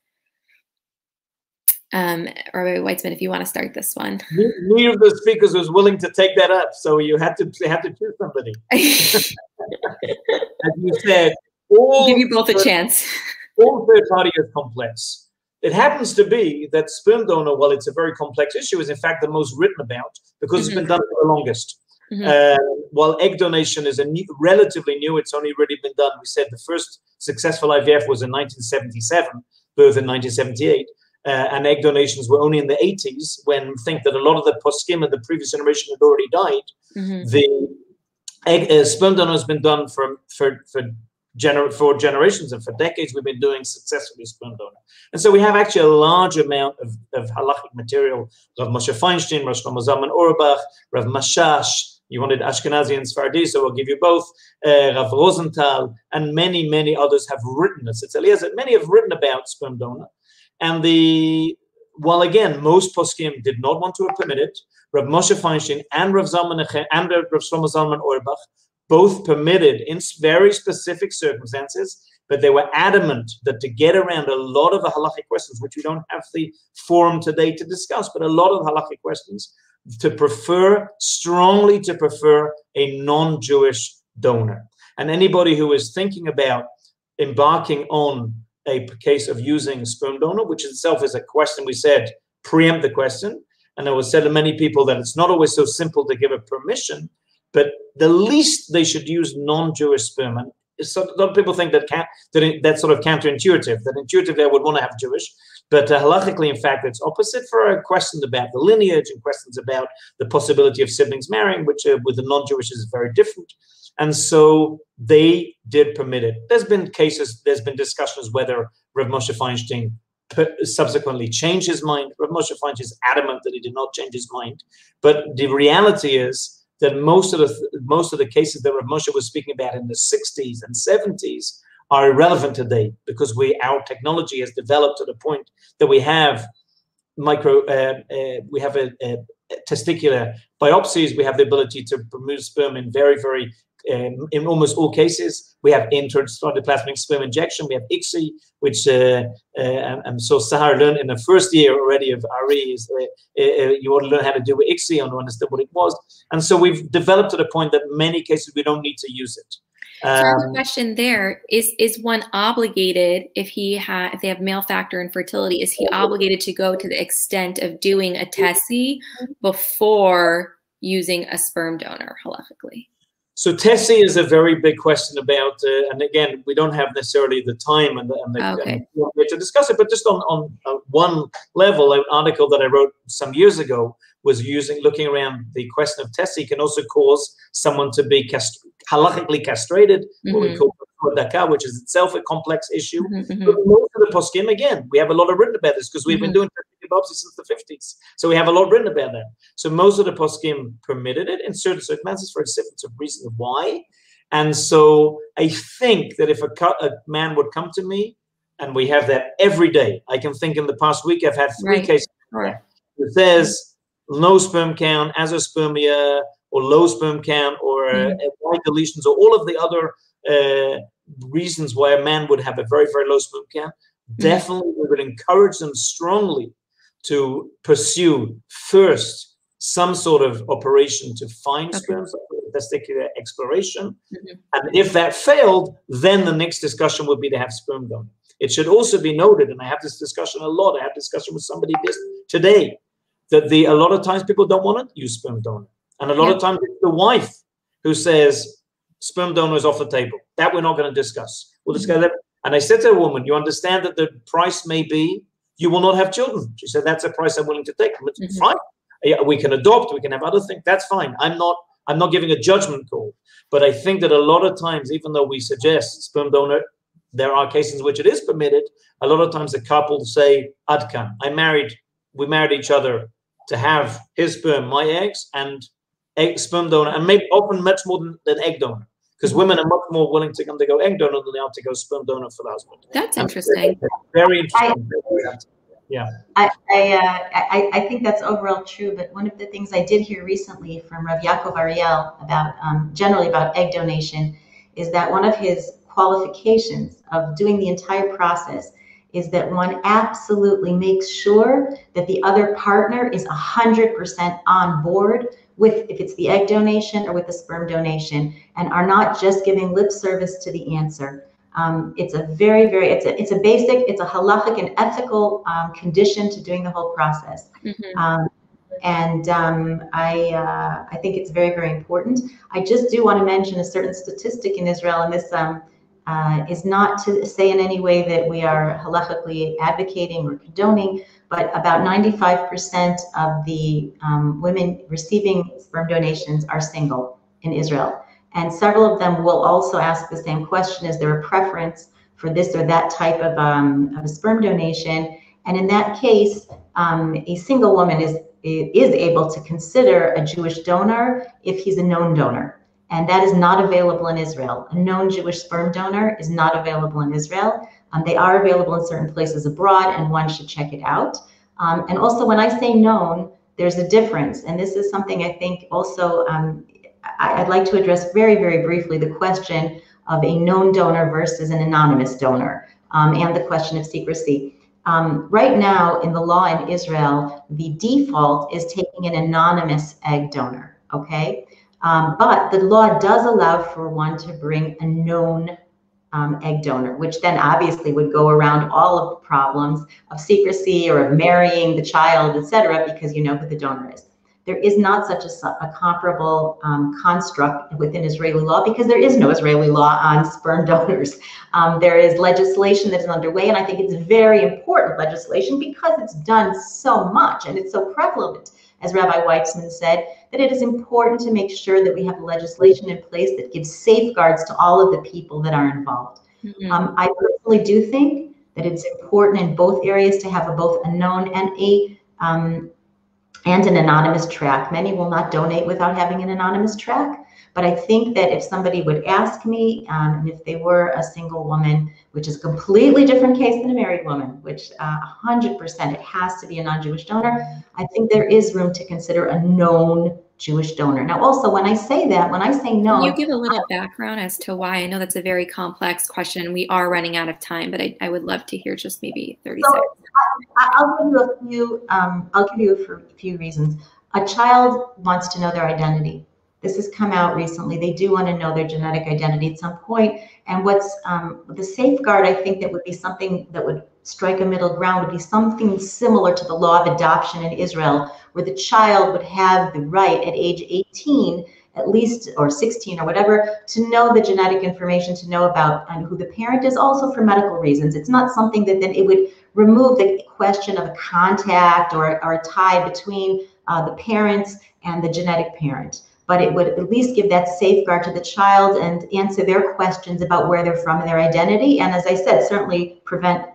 Rabbi Weitzman, if you want to start this one. Neither of the speakers was willing to take that up, so you had to choose somebody. As you said, I'll give you both a chance. All third party is complex. It happens to be that sperm donor, while it's a very complex issue, is in fact the most written about because it's been done for the longest. While egg donation is relatively new, it's only really been done. We said the first successful IVF was in 1977, birth in 1978. And egg donations were only in the 80s, when we think that a lot of the poskim of the previous generation had already died. The sperm donor has been done for generations, and for decades we've been doing successfully sperm donor. And so we have actually a large amount of halachic material. Rav Moshe Feinstein, Rav Shlomo Zalman Auerbach, Rav Mashash. You wanted Ashkenazi and Sephardi, so we'll give you both. Rav Rosenthal and many, many others have written this. It's Eliezer. Many have written about sperm donor. And while again, most poskim did not want to permit it, Rav Moshe Feinstein and Rav Zalman and Rav Shlomo Zalman Auerbach both permitted in very specific circumstances, but they were adamant that to get around a lot of the halachic questions, which we don't have the forum today to discuss, but a lot of halachic questions, strongly to prefer a non-Jewish donor. And anybody who is thinking about embarking on a case of using a sperm donor, which itself is a question, we said, preempt the question. And it was said to many people that it's not always so simple to give a permission, but the least they should use non-Jewish sperm. And a lot of people think that that's sort of counterintuitive, that intuitively I would want to have Jewish, but halachically, in fact, it's opposite for a question about the lineage and questions about the possibility of siblings marrying, which with the non-Jewish is very different. And so they did permit it. There's been discussions whether Rav Moshe Feinstein subsequently changed his mind. Rav Moshe Feinstein is adamant that he did not change his mind. But the reality is that most of the cases that Rav Moshe was speaking about in the 60s and 70s are irrelevant today, because our technology has developed to the point that we have testicular biopsies. We have the ability to remove sperm in in almost all cases. We have intraendoplasmic sperm injection. We have ICSI, which so Sahar learned in the first year already of RE. You ought to learn how to do with ICSI and understand what it was. And so we've developed to the point that in many cases we don't need to use it. So I have a question there. Is one obligated, if they have male factor infertility, is he obligated to go to the extent of doing a TESI before using a sperm donor halachically? So TESI is a very big question about, and again, we don't have necessarily the time and the way to discuss it, but just on one level, an article that I wrote some years ago was looking around the question of TESI can also cause someone to be halachically castrated, what we call daka, which is itself a complex issue. But most of the poskim, again, we have a lot of written about this because we've been doing biopsy since the 50s. So we have a lot written about that. So most of the poskim permitted it in certain circumstances for a difference of reasons why. And so I think that if a man would come to me, and we have that every day. I can think in the past week I've had 3 cases. It says no sperm count, azospermia, or low sperm count, or white deletions, or all of the other reasons why a man would have a very, very low sperm count. Definitely, we would encourage them strongly to pursue first some sort of operation to find sperm, testicular exploration. And if that failed, then the next discussion would be to have sperm donor. It should also be noted, and I have this discussion a lot, I had a discussion with somebody today, that a lot of times people don't want to use sperm donor. And a lot of times it's the wife who says, sperm donor is off the table. That we're not going to discuss. We'll discuss that. And I said to a woman, you understand that the price may be you will not have children. She said, that's a price I'm willing to take. It's fine. We can adopt, we can have other things. That's fine. I'm not giving a judgment call. But I think that a lot of times, even though we suggest sperm donor, there are cases in which it is permitted. A lot of times the couple say, Adkan, we married each other to have his sperm, my eggs, and sperm donor, and maybe often much more than egg donor. because women are much more willing to undergo egg donor than they are to go sperm donor for the husband. That's interesting. Very interesting. Yeah. I think that's overall true, but one of the things I did hear recently from Rav Yaakov Ariel about generally about egg donation is that one of his qualifications of doing the entire process is that one absolutely makes sure that the other partner is 100% on board with, if it's the egg donation or with the sperm donation, and are not just giving lip service to the answer. It's a very, it's a basic, it's a halachic and ethical condition to doing the whole process. Mm-hmm. I think it's very, very important. I just do want to mention a certain statistic in Israel, and this is not to say in any way that we are halachically advocating or condoning, but about 95% of the women receiving sperm donations are single in Israel. And several of them will also ask the same question: is there a preference for this or that type of a sperm donation? And in that case, a single woman is able to consider a Jewish donor if he's a known donor. And that is not available in Israel. A known Jewish sperm donor is not available in Israel. They are available in certain places abroad, and one should check it out. And also, when I say known, there's a difference. And this is something I think also I'd like to address very, very briefly, the question of a known donor versus an anonymous donor, and the question of secrecy. Right now, in the law in Israel, the default is taking an anonymous egg donor, okay? But the law does allow for one to bring a known egg donor, which then obviously would go around all of the problems of secrecy or of marrying the child, etc., because you know who the donor is. There is not such a comparable construct within Israeli law, because there is no Israeli law on sperm donors. There is legislation that is underway, and I think it's very important legislation because it's done so much and it's so prevalent, as Rabbi Weitzman said, that it is important to make sure that we have legislation in place that gives safeguards to all of the people that are involved. Mm-hmm. I personally do think that it's important in both areas to have both a known and an anonymous track. Many will not donate without having an anonymous track, but I think that if somebody would ask me, and if they were a single woman, which is a completely different case than a married woman, which 100% it has to be a non-Jewish donor, I think there is room to consider a known Jewish donor. Now, also, when I say that, when I say known— Can you give a little background as to why? I know that's a very complex question. We are running out of time, but I would love to hear just maybe 30 seconds. I'll give you a few reasons. A child wants to know their identity. This has come out recently. They do want to know their genetic identity at some point. And what's the safeguard, I think, that would be something that would strike a middle ground, would be something similar to the law of adoption in Israel, where the child would have the right at age 18, at least, or 16 or whatever, to know the genetic information, to know about who the parent is, also for medical reasons. It's not something that then it would remove the question of a contact or a tie between the parents and the genetic parent. But it would at least give that safeguard to the child and answer their questions about where they're from and their identity. And as I said, certainly prevent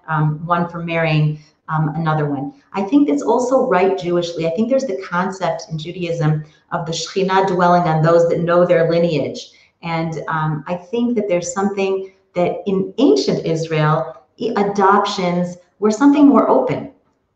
one from marrying another one. I think that's also right Jewishly. I think there's the concept in Judaism of the Shekhinah dwelling on those that know their lineage. And I think that there's something that in ancient Israel, adoptions were something more open.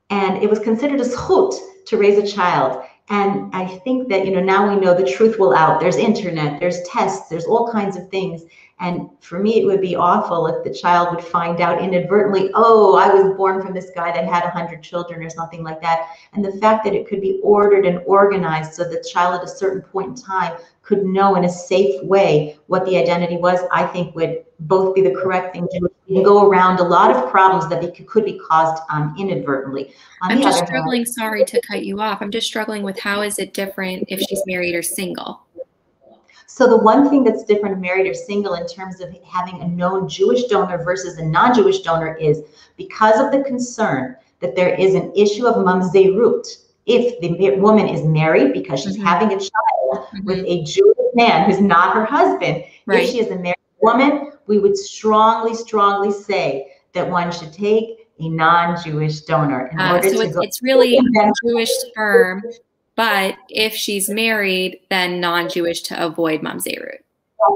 And it was considered a zchut to raise a child. And I think that, now we know the truth will out. There's internet, there's tests, there's all kinds of things. And for me, it would be awful if the child would find out inadvertently, oh, I was born from this guy that had 100 children or something like that. And the fact that it could be ordered and organized so the child at a certain point in time could know in a safe way what the identity was, I think would both be the correct thing to do and go around a lot of problems that could be caused inadvertently. I'm just struggling, sorry to cut you off. I'm just struggling with how is it different if she's married or single? So the one thing that's different married or single in terms of having a known Jewish donor versus a non-Jewish donor is because of the concern that there is an issue of mamzerut. If the woman is married because she's having a child with a Jewish man who's not her husband, if she is a married woman, we would strongly, strongly say that one should take a non-Jewish donor in order so to go. It's really Jewish sperm, but if she's married, then non-Jewish to avoid mamzerut.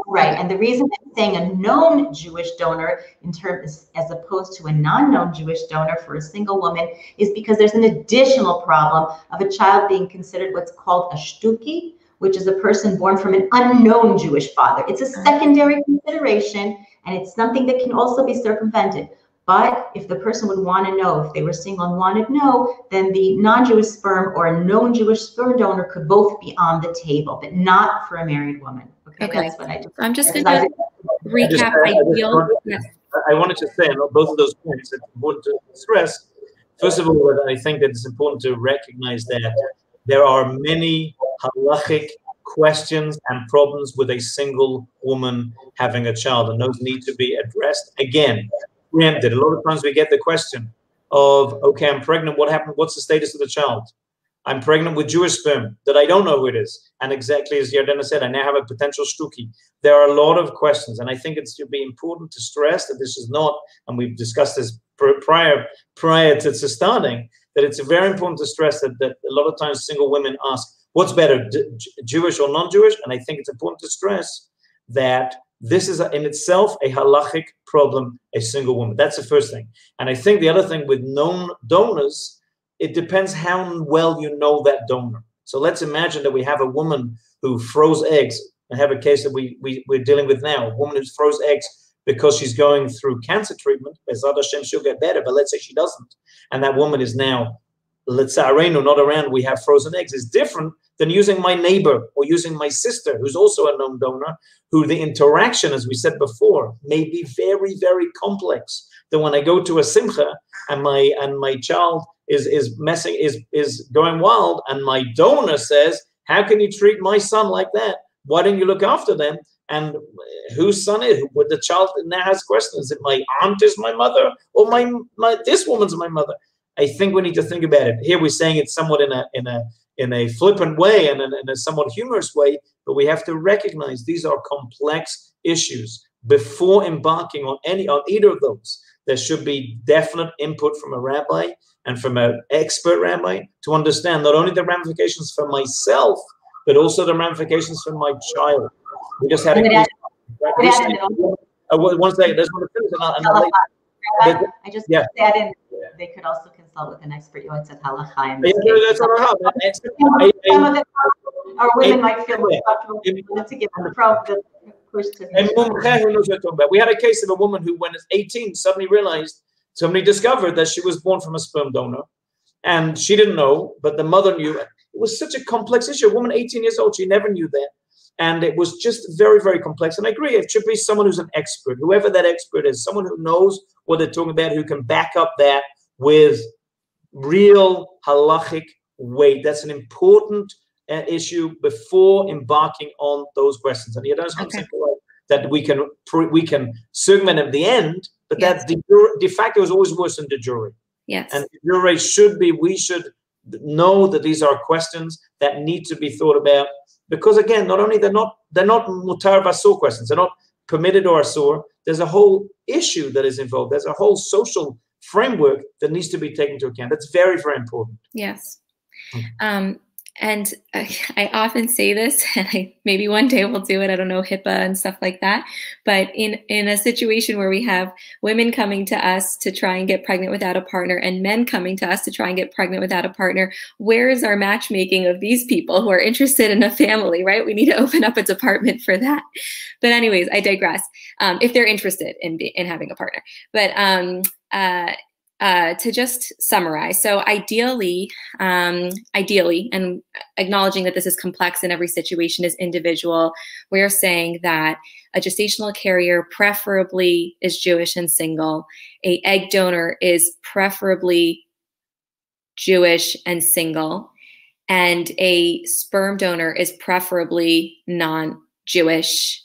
Right, and the reason I'm saying a known Jewish donor in terms as opposed to a non-known Jewish donor for a single woman is because there's an additional problem of a child being considered what's called a shtuki, which is a person born from an unknown Jewish father. It's a secondary consideration, and it's something that can also be circumvented. But if the person would want to know if they were single and wanted to know, then the non-Jewish sperm or a known Jewish sperm donor could both be on the table, but not for a married woman. Okay. That's what I do. I'm just going to recap. I wanted to say on both of those points, it's important to stress. First of all, I think that it's important to recognize that there are many halachic questions and problems with a single woman having a child, and those need to be addressed. Again, preempted. A lot of times we get the question of, okay, I'm pregnant. What happened? What's the status of the child? I'm pregnant with Jewish sperm that I don't know who it is. And exactly as Yardena said, I now have a potential shtuki. There are a lot of questions. And I think it's to be important to stress that this is not, and we've discussed this prior to starting, that it's very important to stress that a lot of times single women ask, what's better, Jewish or non-Jewish? And I think it's important to stress that this is in itself a halachic problem, a single woman. That's the first thing. And I think the other thing with known donors, it depends how well you know that donor. So let's imagine that we have a woman who froze eggs. I have a case that we're dealing with now, a woman who froze eggs because she's going through cancer treatment. Bezrat Hashem, she'll get better, but let's say she doesn't. And that woman is now, let's say, not around, we have frozen eggs. It's different than using my neighbor or using my sister, who's also a known donor, who the interaction, as we said before, may be very, very complex. That when I go to a simcha and my child is going wild, and my donor says, how can you treat my son like that? Why don't you look after them? And whose son is it? What the child now has questions. Is it my aunt is my mother, or this woman's my mother? I think we need to think about it. Here we're saying it somewhat in a flippant way and in a somewhat humorous way, but we have to recognize these are complex issues. Before embarking on either of those, there should be definite input from a rabbi and from an expert rabbi to understand not only the ramifications for myself, but also the ramifications for my child. We just had a case. One second, there's one to finish. I just add in, they could also consult with an expert. You said halacha. Some of our women might feel more comfortable to give the push to. We had a case of a woman who, when at 18, somebody discovered that she was born from a sperm donor, and she didn't know, but the mother knew. It was such a complex issue. A woman 18 years old, she never knew that. And it was just very, very complex. And I agree, it should be someone who's an expert, whoever that expert is, someone who knows what they're talking about, who can back up that with real halachic weight. That's an important issue before embarking on those questions. And there's something that we can circumvent at the end, but that de facto is always worse than de jure. Yes. And de jure we should know that these are questions that need to be thought about. Because again, not only they're not mutar v'asur questions, they're not permitted or asur. There's a whole issue that is involved. There's a whole social framework that needs to be taken into account. That's very, very important. Yes. And I often say this, and maybe one day we'll do it. I don't know, HIPAA and stuff like that. But in a situation where we have women coming to us to try and get pregnant without a partner, and men coming to us to try and get pregnant without a partner, where is our matchmaking of these people who are interested in a family, right? We need to open up a department for that. But anyways, I digress. If they're interested in having a partner, but to just summarize, so ideally, and acknowledging that this is complex and every situation is individual, we're saying that a gestational carrier preferably is Jewish and single. An egg donor is preferably Jewish and single. And a sperm donor is preferably non-Jewish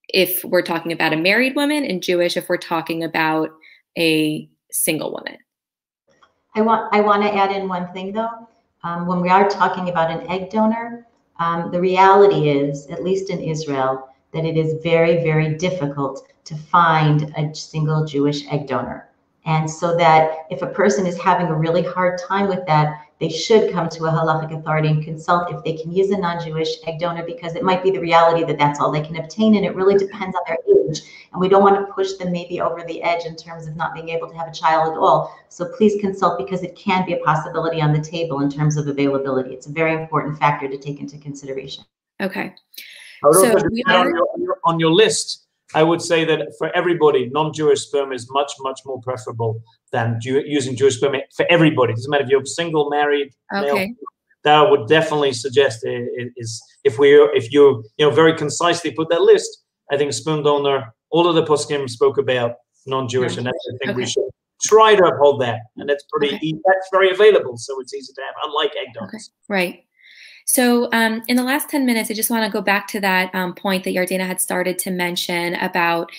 if we're talking about a married woman, and Jewish if we're talking about a single woman. I want to add in one thing though. When we are talking about an egg donor, the reality is, at least in Israel, that it is very, very difficult to find a single Jewish egg donor. And so that if a person is having a really hard time with that, they should come to a halachic authority and consult if they can use a non-Jewish egg donor, because it might be the reality that that's all they can obtain, and it really depends on their age. And we don't want to push them maybe over the edge in terms of not being able to have a child at all. So please consult, because it can be a possibility on the table in terms of availability. It's a very important factor to take into consideration. Okay. I would So also we add are on your list, I would say that for everybody, non-Jewish sperm is much, much more preferable than using Jewish sperm for everybody. It doesn't matter if you're single, married, male. okay. That I would definitely suggest is if you very concisely put that list. I think sperm donor, all of the poskim spoke about non-Jewish, and that's, I think we should try to uphold that. And that's pretty easy. That's very available, so it's easy to have, unlike egg donors. Okay. Right. So in the last 10 minutes, I just want to go back to that point that Yardena had started to mention about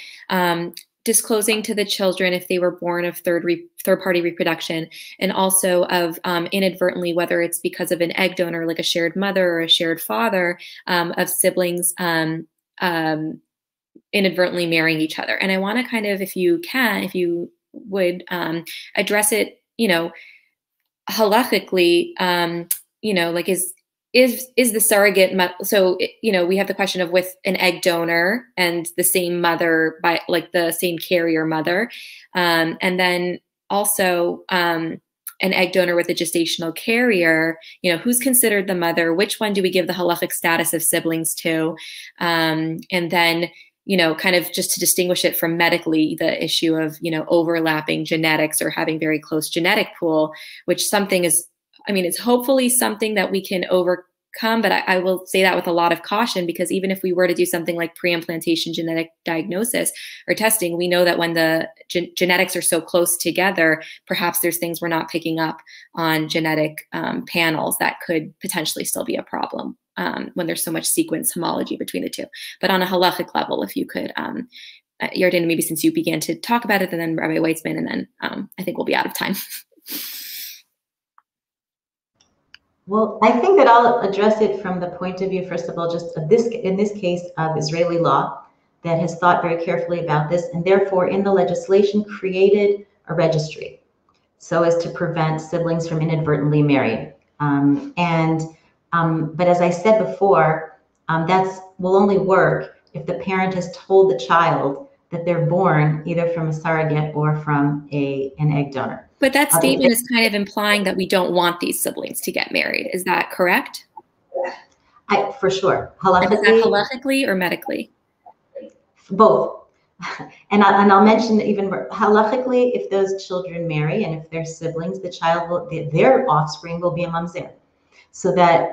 disclosing to the children if they were born of third-party reproduction, and also of inadvertently, whether it's because of an egg donor, like a shared mother or a shared father, of siblings inadvertently marrying each other. And I want to kind of, if you would address it, halachically, like is the surrogate, so, we have the question of with an egg donor and the same mother, by like the same carrier mother, and then also an egg donor with a gestational carrier, who's considered the mother, which one do we give the halachic status of siblings to, and then, kind of just to distinguish it from medically, the issue of, overlapping genetics or having very close genetic pool, which something is, it's hopefully something that we can overcome, but I will say that with a lot of caution, because even if we were to do something like pre-implantation genetic diagnosis or testing, we know that when the genetics are so close together, perhaps there's things we're not picking up on genetic panels that could potentially still be a problem when there's so much sequence homology between the two. But on a halachic level, if you could, Yardena, maybe since you began to talk about it, and then Rabbi Weitzman, and then I think we'll be out of time. Well, I think that I'll address it from the point of view, first of all, just of in this case of Israeli law that has thought very carefully about this, and therefore in the legislation created a registry so as to prevent siblings from inadvertently marrying. But as I said before, that will only work if the parent has told the child that they're born either from a surrogate or from an egg donor. But that statement is kind of implying that we don't want these siblings to get married. Is that correct? For sure. Is that halakhically or medically? Both. And I'll mention even halakhically, if those children marry and if they're siblings, their offspring will be a mamzer. So that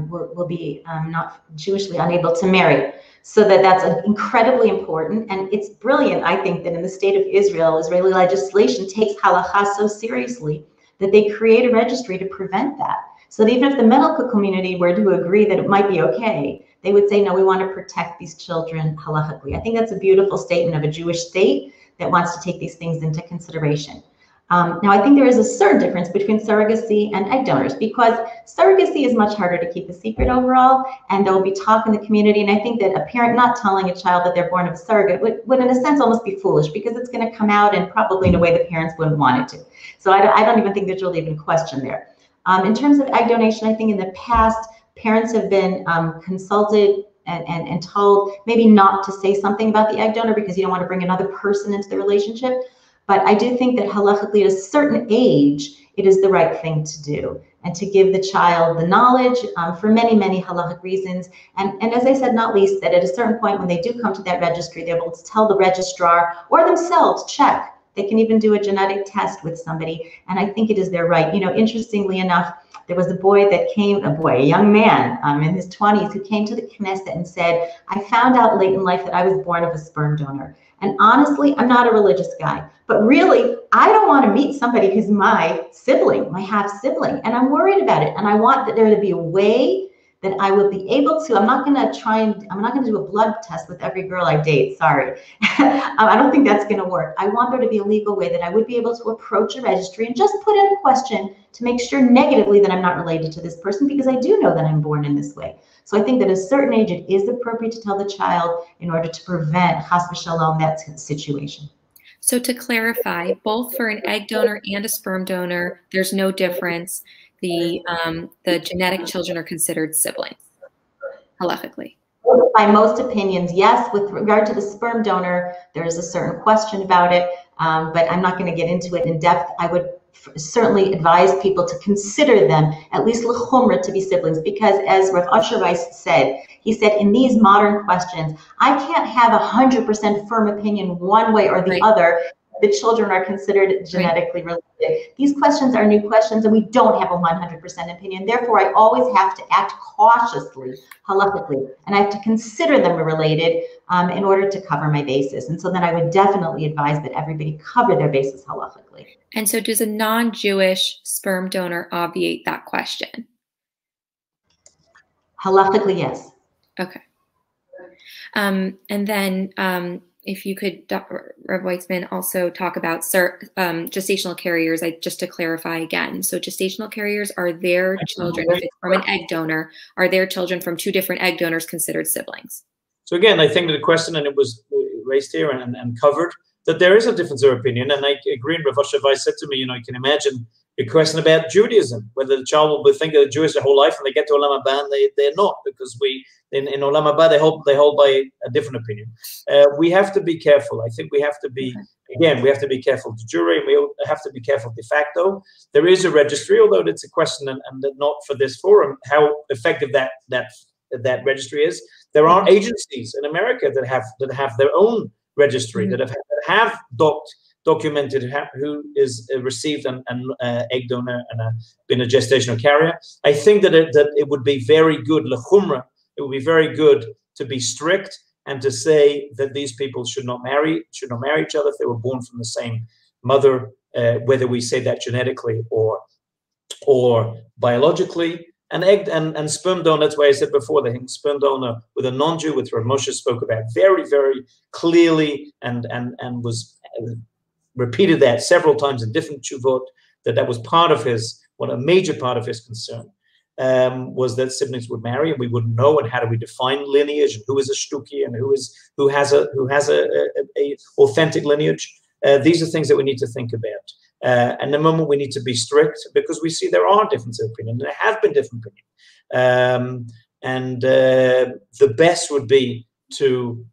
will be not Jewishly unable to marry. So that's incredibly important. And it's brilliant, I think, that in the state of Israel, Israeli legislation takes halakha so seriously that they create a registry to prevent that. So that even if the medical community were to agree that it might be okay, they would say, no, we want to protect these children halakhically. I think that's a beautiful statement of a Jewish state that wants to take these things into consideration. Now, I think there is a certain difference between surrogacy and egg donors, because surrogacy is much harder to keep a secret overall, and there will be talk in the community. And I think that a parent not telling a child that they're born of a surrogate would in a sense almost be foolish, because it's going to come out and probably in a way the parents wouldn't want it to. So I don't even think there's really even a question there. In terms of egg donation, I think in the past, parents have been consulted and told maybe not to say something about the egg donor because you don't want to bring another person into the relationship. But I do think that halachically at a certain age, it is the right thing to do, and to give the child the knowledge for many, many halachic reasons. And as I said, not least, that at a certain point when they do come to that registry, they're able to tell the registrar or themselves, check. They can even do a genetic test with somebody. And I think it is their right. Interestingly enough, there was a boy that came, a young man in his 20s who came to the Knesset and said, I found out late in life that I was born of a sperm donor. And honestly, I'm not a religious guy, but really, I don't want to meet somebody who's my sibling, my half sibling, and I'm worried about it. And I want that there to be a way that I would be able to, I'm not going to do a blood test with every girl I date, sorry. I don't think that's going to work. I want there to be a legal way that I would be able to approach a registry and just put in a question to make sure negatively that I'm not related to this person, because I do know that I'm born in this way. So I think that at a certain age, it is appropriate to tell the child in order to prevent chas v'shalom that situation. So to clarify, both for an egg donor and a sperm donor, there's no difference. the genetic children are considered siblings, halachically? By most opinions, yes. With regard to the sperm donor, there is a certain question about it, but I'm not going to get into it in depth. I would certainly advise people to consider them, at least l'chumra, to be siblings, because as Rav Asher Weiss said, he said, in these modern questions, I can't have 100% firm opinion one way or the other. The children are considered genetically related. These questions are new questions, and we don't have a 100% opinion. Therefore, I always have to act cautiously, halakhically, and I have to consider them related in order to cover my bases. And so then I would definitely advise that everybody cover their bases halakhically. And so does a non-Jewish sperm donor obviate that question? Halakhically, yes. Okay. And then if you could, Rev Weitzman, also talk about gestational carriers, just to clarify again. So gestational carriers are their children, if it's from an egg donor, are their children from two different egg donors considered siblings? So again, I think that the question, and it was raised here and covered, that there is a difference of opinion. And I agree, and Rav Asher Weiss said to me, you know, you can imagine a question about Judaism, whether the child will think they're Jewish their whole life and they get to Olam Haba and they're not, because in Olam Haba they hold by a different opinion. We have to be careful. I think we have to be, again, we have to be careful de jure, and we have to be careful de facto. There is a registry, although it's a question and not for this forum, how effective that registry is. There are agencies in America that have their own registry, that have documented who is received an egg donor and been a gestational carrier. I think that it would be very good, l'chumra, it would be very good to be strict and to say that these people should not marry each other if they were born from the same mother, whether we say that genetically or biologically. And sperm donor, that's why I said before, the sperm donor with a non-Jew, which Rav Moshe spoke about very, very clearly and was repeated that several times in different tshuvot, that was part of a major part of his concern, was that siblings would marry and we wouldn't know, and how do we define lineage, and who is a shtuki and who has a authentic lineage. These are things that we need to think about. And the moment we need to be strict, because we see there are differences of opinion, there have been different opinions. The best would be to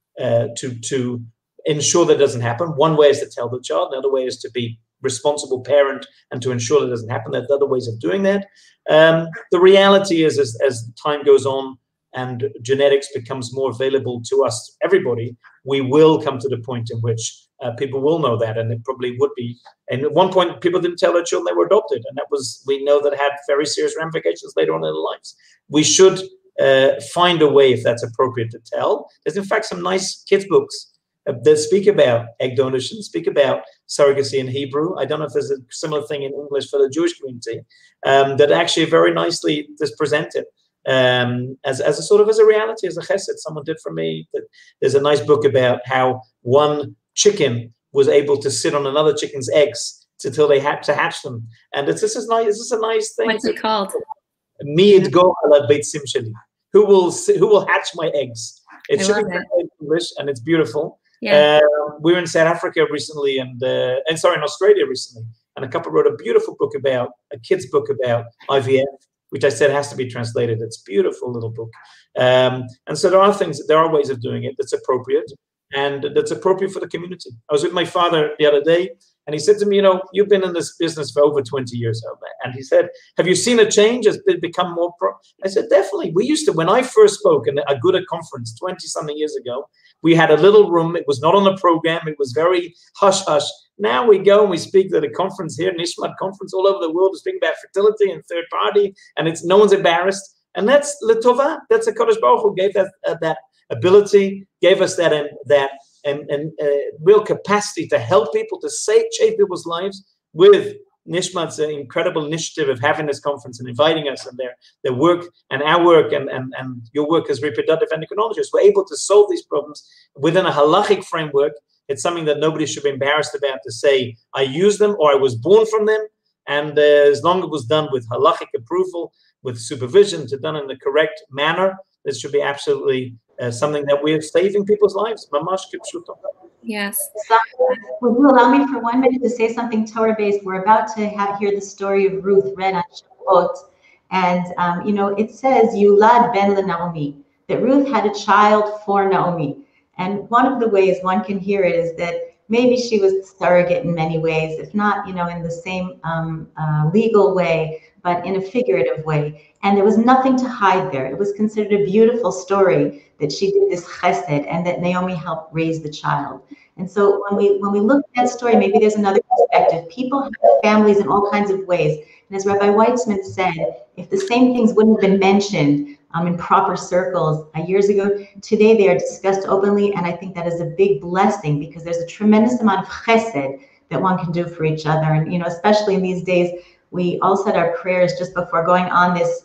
ensure that doesn't happen. One way is to tell the child, another way is to be responsible parent and to ensure that it doesn't happen. There's other ways of doing that. The reality is, as time goes on and genetics becomes more available to us, everybody, we will come to the point in which people will know that, and it probably would be. And at one point, people didn't tell their children they were adopted, and we know that had very serious ramifications later on in their lives. We should find a way, if that's appropriate, to tell. There's in fact some nice kids books that speak about egg donation, speak about surrogacy in Hebrew. I don't know if there's a similar thing in English for the Jewish community, that actually very nicely is presented as a sort of as a reality, as a chesed. Someone did for me. That there's a nice book about how one chicken was able to sit on another chicken's eggs until they had to hatch them, and this is nice. This is a nice thing. What's it called? Mi'id go ala beitzim sheli. Who will hatch my eggs? It should be in English, and it's beautiful. Yeah. We were in South Africa recently, and in Australia recently, and a couple wrote a beautiful book about a kid's book about IVF, which I said has to be translated. It's a beautiful little book. And so there are ways of doing it that's appropriate, and that's appropriate for the community. I was with my father the other day, and he said to me, you know, you've been in this business for over 20 years, and he said, have you seen a change? Has it become more I said, definitely. We used to, when I first spoke in a Aguda conference 20-something years ago, we had a little room. It was not on the program. It was very hush-hush. Now we go and we speak at a conference here, Nishmat conference all over the world, to speak about fertility and third party, and no one's embarrassed. And that's L'Tova. That's a Kodesh Baruch Hu gave that ability, gave us that real capacity to help people, to change people's lives with Nishmat's incredible initiative of having this conference and inviting us, and their work and our work and your work as reproductive endocrinologists. We're able to solve these problems within a halachic framework. It's something that nobody should be embarrassed about to say, I use them or I was born from them. And as long as it was done with halachic approval, with supervision, done in the correct manner, this should be absolutely something that we're saving people's lives. Mamash kipshuto. Yes. Will you allow me for 1 minute to say something Torah-based? We're about to hear the story of Ruth read on Ot. And, you know, it says, Yulad ben Naomi, that Ruth had a child for Naomi. And one of the ways one can hear it is that maybe she was the surrogate in many ways, if not, you know, in the same legal way, but in a figurative way. And there was nothing to hide there. It was considered a beautiful story that she did this chesed and that Naomi helped raise the child. And so when we look at that story, maybe there's another perspective. People have families in all kinds of ways. And as Rabbi Weitzman said, if the same things wouldn't have been mentioned in proper circles years ago, today they are discussed openly. And I think that is a big blessing because there's a tremendous amount of chesed that one can do for each other. And, you know, especially in these days, we all said our prayers just before going on this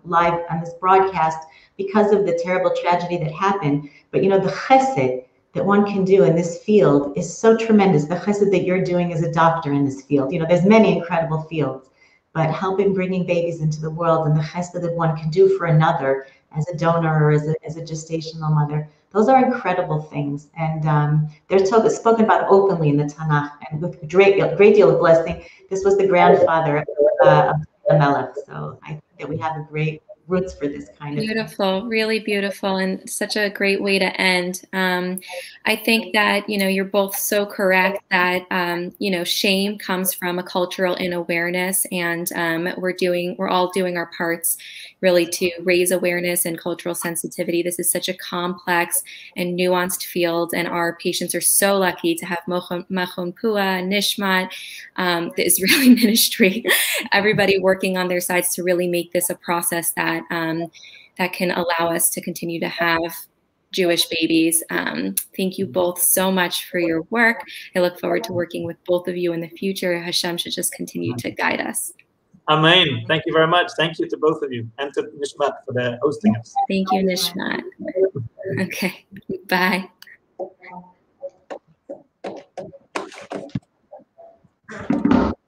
live, on this broadcast, because of the terrible tragedy that happened. But, you know, the chesed that one can do in this field is so tremendous. The chesed that you're doing as a doctor in this field, you know, there's many incredible fields, but helping bringing babies into the world and the chesed that one can do for another as a donor or as a gestational mother, those are incredible things. And they're spoken about openly in the Tanakh and with great deal of blessing. This was the grandfather of the Melech. So I think that we have a great roots for this kind of beautiful, really beautiful, and such a great way to end. I think that, you know, you're both so correct that, you know, shame comes from a cultural inawareness, and we're all doing our parts really to raise awareness and cultural sensitivity. This is such a complex and nuanced field, and our patients are so lucky to have Machon Pua, Nishmat, the Israeli ministry, everybody working on their sides to really make this a process that that can allow us to continue to have Jewish babies. Thank you both so much for your work. I look forward to working with both of you in the future. Hashem should just continue to guide us. Amen. Thank you very much. Thank you to both of you and to Nishmat for hosting us. Thank you, Nishmat. Okay, bye.